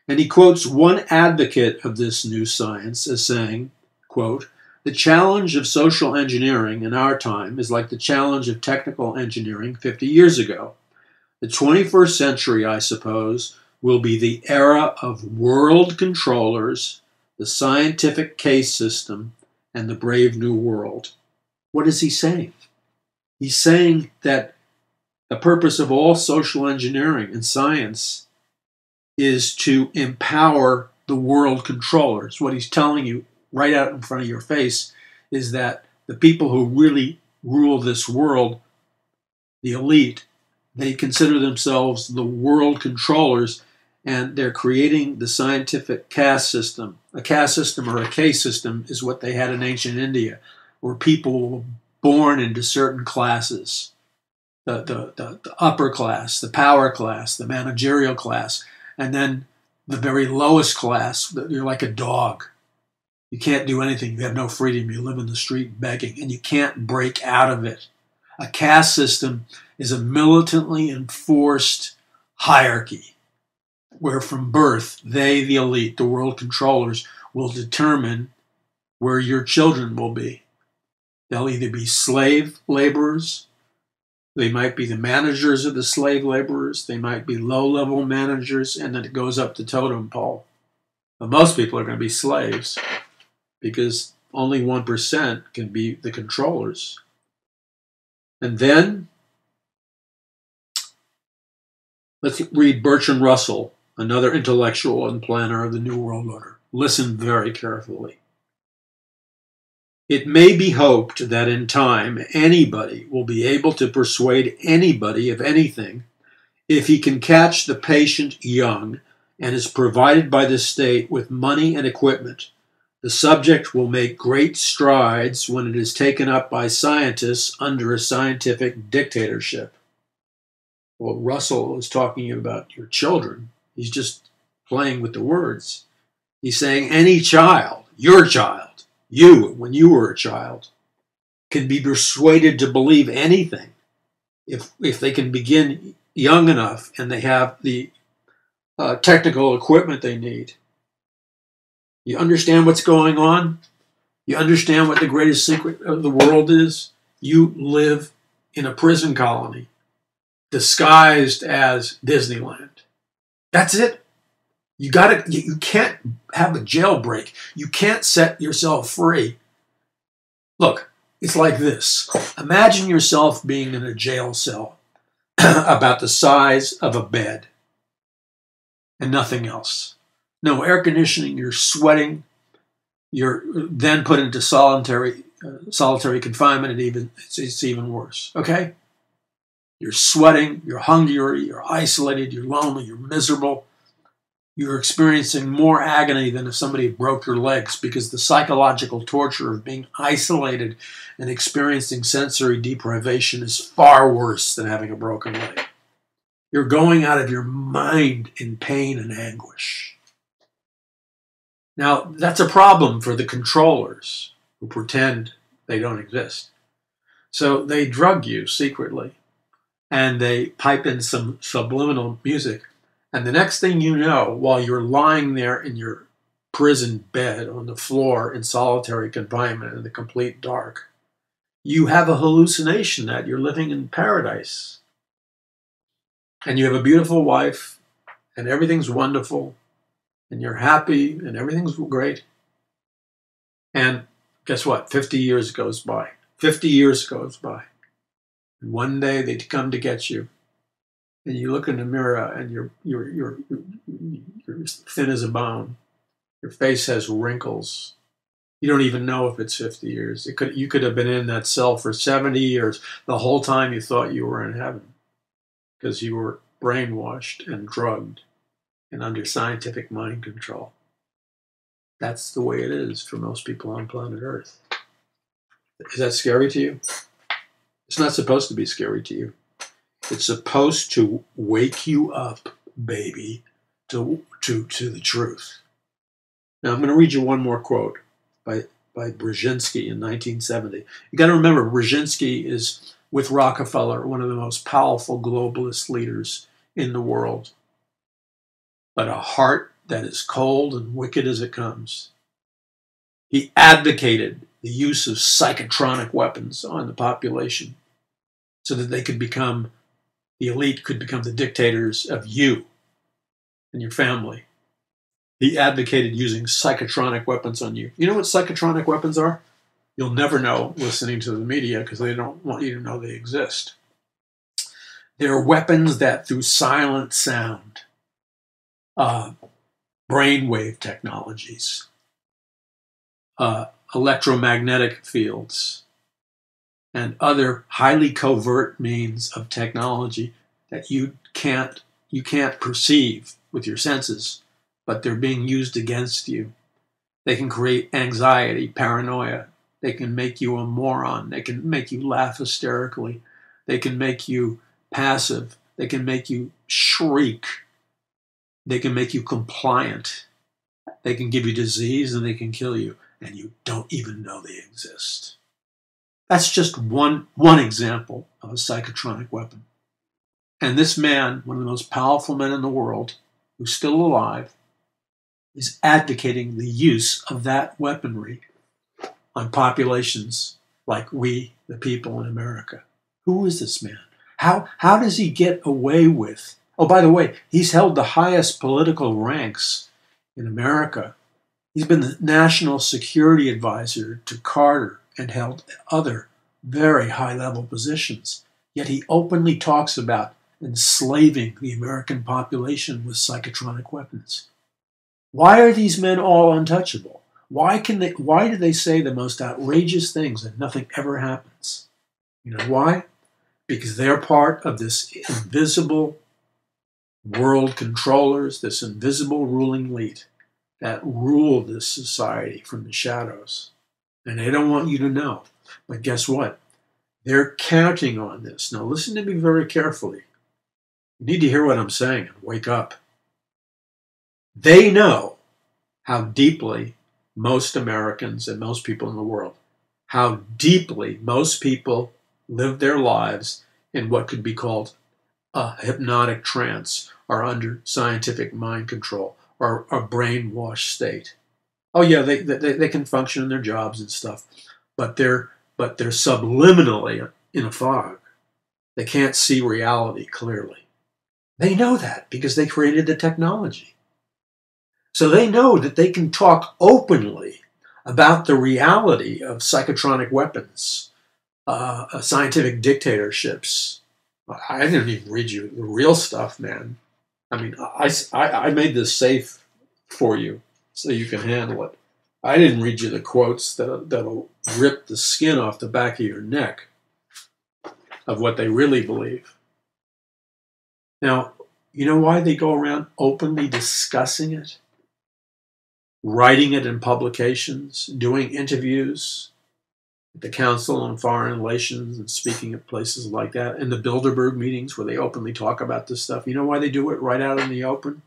And he quotes one advocate of this new science as saying, quote, the challenge of social engineering in our time is like the challenge of technical engineering 50 years ago. The 21st century, I suppose, will be the era of world controllers, the scientific case system, and the brave new world. What is he saying? He's saying that the purpose of all social engineering and science is to empower the world controllers. What he's telling you right out in front of your face is that the people who really rule this world, the elite, they consider themselves the world controllers, and they're creating the scientific caste system. A caste system or a case system is what they had in ancient India, where people were born into certain classes. The upper class, the power class, the managerial class, and then the very lowest class, you're like a dog. You can't do anything. You have no freedom. You live in the street begging, and you can't break out of it. A caste system is a militantly enforced hierarchy where from birth, they, the elite, the world controllers, will determine where your children will be. They'll either be slave laborers, they might be the managers of the slave laborers, they might be low-level managers, and then it goes up the totem pole. But most people are going to be slaves because only 1% can be the controllers. And then, let's read Bertrand Russell, another intellectual and planner of the New World Order. Listen very carefully. It may be hoped that in time anybody will be able to persuade anybody of anything if he can catch the patient young and is provided by the state with money and equipment. The subject will make great strides when it is taken up by scientists under a scientific dictatorship. Well, Russell is talking about your children. He's just playing with the words. He's saying any child, your child, you, when you were a child, can be persuaded to believe anything If they can begin young enough and they have the technical equipment they need, you understand what's going on? You understand what the greatest secret of the world is? You live in a prison colony disguised as Disneyland. That's it. You can't have a jailbreak. You can't set yourself free. Look, it's like this. Imagine yourself being in a jail cell about the size of a bed and nothing else. No air conditioning, you're sweating. You're then put into solitary confinement, and it's even worse. Okay? You're sweating, you're hungry, you're isolated, you're lonely, you're miserable. You're experiencing more agony than if somebody broke your legs, because the psychological torture of being isolated and experiencing sensory deprivation is far worse than having a broken leg. You're going out of your mind in pain and anguish. Now, that's a problem for the controllers who pretend they don't exist. So they drug you secretly, and they pipe in some subliminal music. And the next thing you know, while you're lying there in your prison bed on the floor in solitary confinement in the complete dark, you have a hallucination that you're living in paradise. And you have a beautiful wife, and everything's wonderful, and you're happy, and everything's great. And guess what? 50 years goes by. 50 years goes by. And one day they come to get you. And you look in the mirror, and you're thin as a bone. Your face has wrinkles. You don't even know if it's 50 years. You could have been in that cell for 70 years. The whole time you thought you were in heaven, because you were brainwashed and drugged and under scientific mind control. That's the way it is for most people on planet Earth. Is that scary to you? It's not supposed to be scary to you. It's supposed to wake you up, baby, to the truth. Now, I'm going to read you one more quote by Brzezinski in 1970. You got to remember, Brzezinski is, with Rockefeller, one of the most powerful globalist leaders in the world. But a heart that is cold and wicked as it comes. He advocated the use of psychotronic weapons on the population so that the elite could become the dictators of you and your family. He advocated using psychotronic weapons on you. You know what psychotronic weapons are? You'll never know listening to the media, because they don't want you to know they exist. They're weapons that, through silent sound, brainwave technologies, electromagnetic fields, and other highly covert means of technology that you can't perceive with your senses, but they're being used against you. They can create anxiety, paranoia. They can make you a moron. They can make you laugh hysterically. They can make you passive. They can make you shriek. They can make you compliant. They can give you disease, and they can kill you, and you don't even know they exist. That's just one example of a psychotronic weapon. And this man, one of the most powerful men in the world, who's still alive, is advocating the use of that weaponry on populations like we, the people in America. Who is this man? How does he get away with? Oh, by the way, he's held the highest political ranks in America. He's been the national security advisor to Carter and held other very high-level positions. Yet he openly talks about enslaving the American population with psychotronic weapons. Why are these men all untouchable? Why do they say the most outrageous things and nothing ever happens? You know why? Because they're part of this invisible world controllers, this invisible ruling elite that rule this society from the shadows. And they don't want you to know. But guess what? They're counting on this. Now listen to me very carefully. You need to hear what I'm saying and wake up. They know how deeply most Americans and most people in the world, how deeply most people live their lives in what could be called a hypnotic trance, or under scientific mind control, or a brainwashed state. Oh yeah, they can function in their jobs and stuff, but they're subliminally in a fog. They can't see reality clearly. They know that because they created the technology. So they know that they can talk openly about the reality of psychotronic weapons, scientific dictatorships. I didn't even read you the real stuff, man. I mean, I made this safe for you so you can handle it. I didn't read you the quotes that'll rip the skin off the back of your neck of what they really believe. Now, you know why they go around openly discussing it? Writing it in publications, doing interviews at the Council on Foreign Relations and speaking at places like that, in the Bilderberg meetings where they openly talk about this stuff. You know why they do it right out in the open?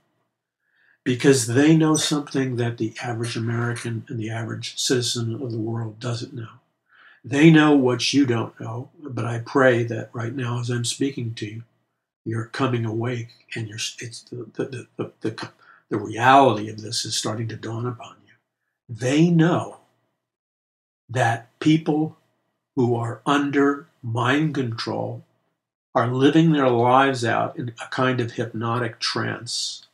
Because they know something that the average American and the average citizen of the world doesn't know. They know what you don't know, but I pray that right now as I'm speaking to you, you're coming awake and the reality of this is starting to dawn upon you. They know that people who are under mind control are living their lives out in a kind of hypnotic trance.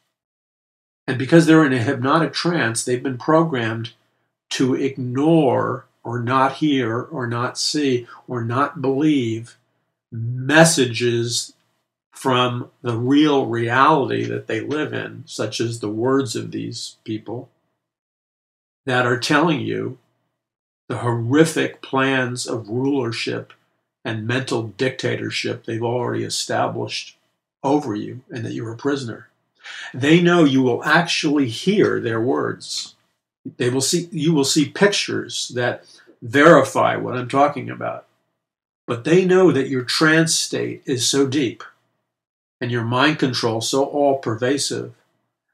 And because they're in a hypnotic trance, they've been programmed to ignore or not hear or not see or not believe messages from the real reality that they live in, such as the words of these people that are telling you the horrific plans of rulership and mental dictatorship they've already established over you, and that you're a prisoner. They know you will actually hear their words. You will see pictures that verify what I'm talking about. But they know that your trance state is so deep and your mind control so all-pervasive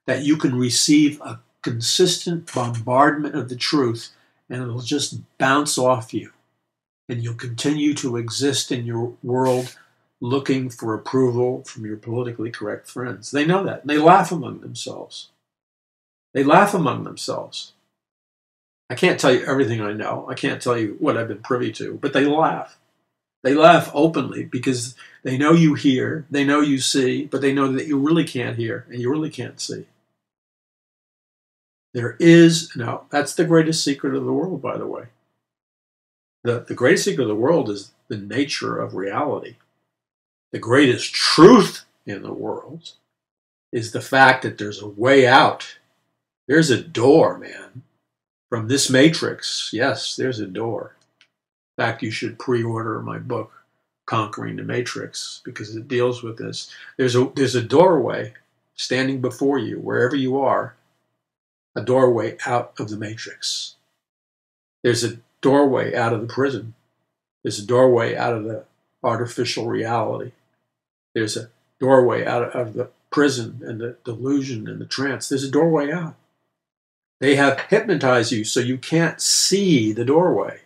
that you can receive a consistent bombardment of the truth and it'll just bounce off you. And you'll continue to exist in your world looking for approval from your politically correct friends. They know that. And they laugh among themselves. They laugh among themselves. I can't tell you everything I know. I can't tell you what I've been privy to, but they laugh. They laugh openly because they know you hear, they know you see, but they know that you really can't hear and you really can't see. That's the greatest secret of the world, by the way. The greatest secret of the world is the nature of reality. The greatest truth in the world is the fact that there's a way out. There's a door, man. From this matrix, yes, there's a door. In fact, you should pre-order my book, Conquering the Matrix, because it deals with this. There's a doorway standing before you, wherever you are, a doorway out of the matrix. There's a doorway out of the prison. There's a doorway out of the artificial reality. There's a doorway out of the prison and the delusion and the trance. There's a doorway out. They have hypnotized you so you can't see the doorway.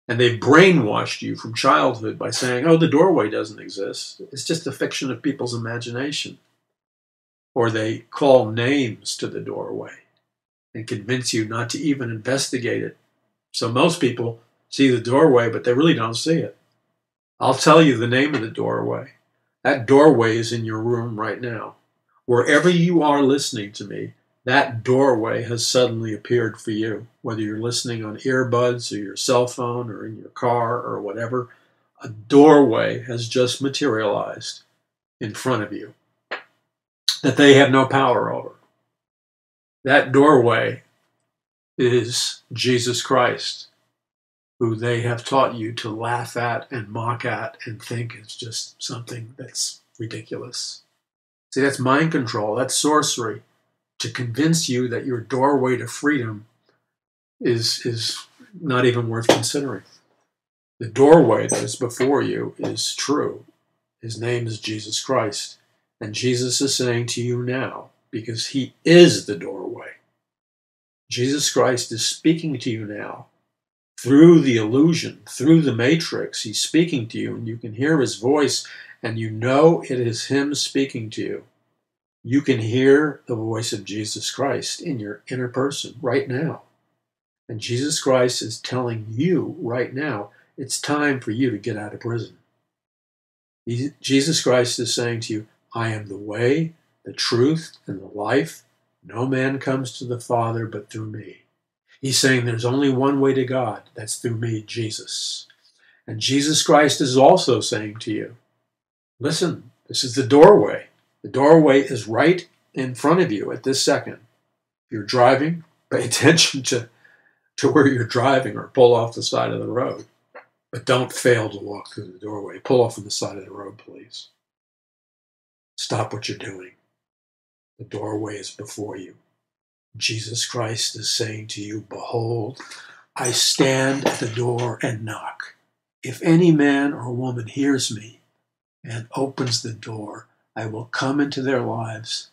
And they've brainwashed you from childhood by saying, oh, the doorway doesn't exist. It's just a fiction of people's imagination. Or they call names to the doorway and convince you not to even investigate it. So most people see the doorway, but they really don't see it. I'll tell you the name of the doorway. That doorway is in your room right now. Wherever you are listening to me, that doorway has suddenly appeared for you. Whether you're listening on earbuds or your cell phone or in your car or whatever, a doorway has just materialized in front of you that they have no power over. That doorway is Jesus Christ, who they have taught you to laugh at and mock at and think is just something that's ridiculous. See, that's mind control. That's sorcery. To convince you that your doorway to freedom is not even worth considering. The doorway that is before you is true. His name is Jesus Christ. And Jesus is saying to you now, because he is the doorway, Jesus Christ is speaking to you now through the illusion, through the matrix. He's speaking to you, and you can hear his voice, and you know it is him speaking to you. You can hear the voice of Jesus Christ in your inner person right now. And Jesus Christ is telling you right now, it's time for you to get out of prison. Jesus Christ is saying to you, I am the way, the truth, and the life. No man comes to the Father but through me. He's saying there's only one way to God. That's through me, Jesus. And Jesus Christ is also saying to you, listen, this is the doorway. The doorway is right in front of you at this second. If you're driving, pay attention to where you're driving, or pull off the side of the road. But don't fail to walk through the doorway. Pull off on the side of the road, please. Stop what you're doing. The doorway is before you. Jesus Christ is saying to you, behold, I stand at the door and knock. If any man or woman hears me and opens the door, I will come into their lives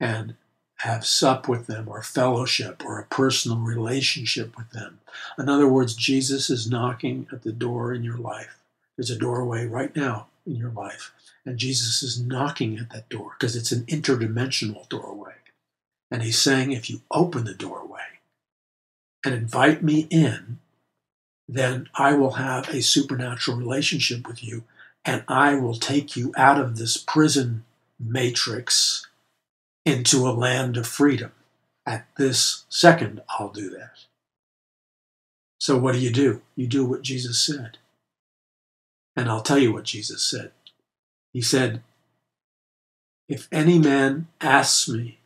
and have sup with them, or fellowship, or a personal relationship with them. In other words, Jesus is knocking at the door in your life. There's a doorway right now in your life, and Jesus is knocking at that door because it's an interdimensional doorway. And he's saying, if you open the doorway and invite me in, then I will have a supernatural relationship with you, and I will take you out of this prison matrix into a land of freedom. At this second, I'll do that. So what do? You do what Jesus said. And I'll tell you what Jesus said. He said, if any man asks me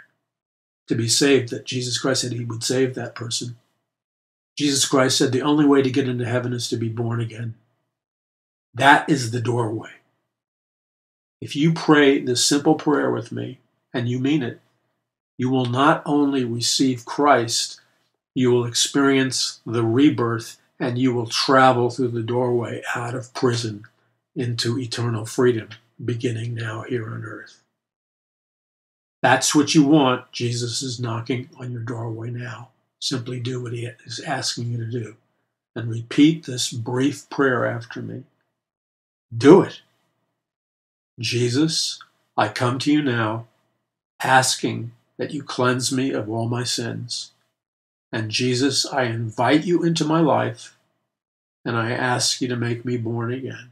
to be saved, that Jesus Christ said he would save that person. Jesus Christ said the only way to get into heaven is to be born again. That is the doorway. If you pray this simple prayer with me, and you mean it, you will not only receive Christ, you will experience the rebirth, and you will travel through the doorway out of prison into eternal freedom, beginning now here on earth. That's what you want. Jesus is knocking on your doorway now. Simply do what he is asking you to do, and repeat this brief prayer after me. Do it. Jesus, I come to you now, asking that you cleanse me of all my sins. And Jesus, I invite you into my life, and I ask you to make me born again.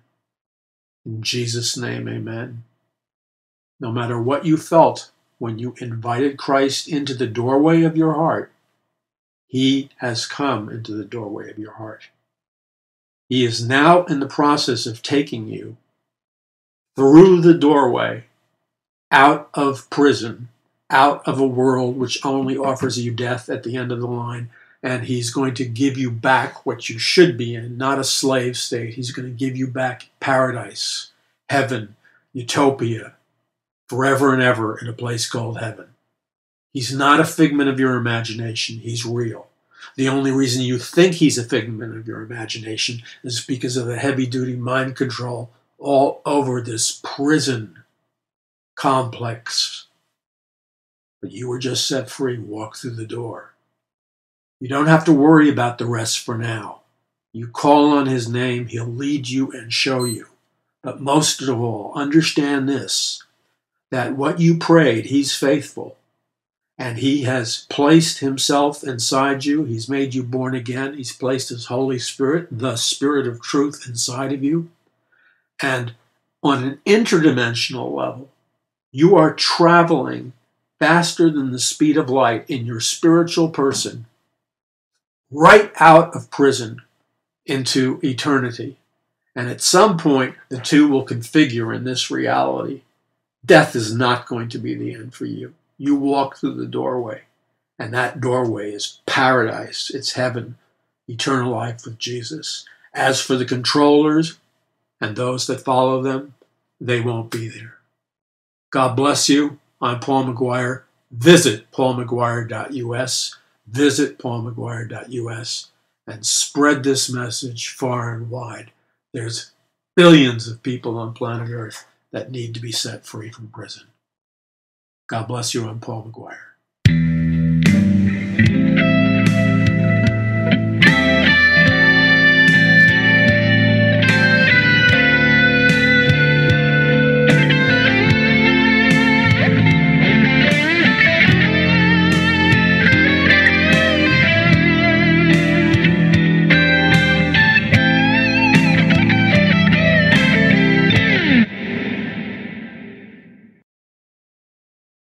In Jesus' name, amen. No matter what you felt when you invited Christ into the doorway of your heart, he has come into the doorway of your heart. He is now in the process of taking you through the doorway, out of prison, out of a world which only offers you death at the end of the line, and he's going to give you back what you should be in, not a slave state. He's going to give you back paradise, heaven, utopia, forever and ever in a place called heaven. He's not a figment of your imagination. He's real. The only reason you think he's a figment of your imagination is because of the heavy-duty mind control all over this prison complex. But you were just set free. Walk through the door. You don't have to worry about the rest for now. You call on his name, he'll lead you and show you. But most of all, understand this, that what you prayed, he's faithful. And he has placed himself inside you. He's made you born again. He's placed his Holy Spirit, the Spirit of truth, inside of you. And on an interdimensional level, you are traveling faster than the speed of light in your spiritual person, right out of prison into eternity. And at some point, the two will configure in this reality. Death is not going to be the end for you. You walk through the doorway, and that doorway is paradise. It's heaven, eternal life with Jesus. As for the controllers and those that follow them, they won't be there. God bless you. I'm Paul McGuire. Visit paulmcguire.us. Visit paulmcguire.us and spread this message far and wide. There's billions of people on planet Earth that need to be set free from prison. God bless you. I'm Paul McGuire.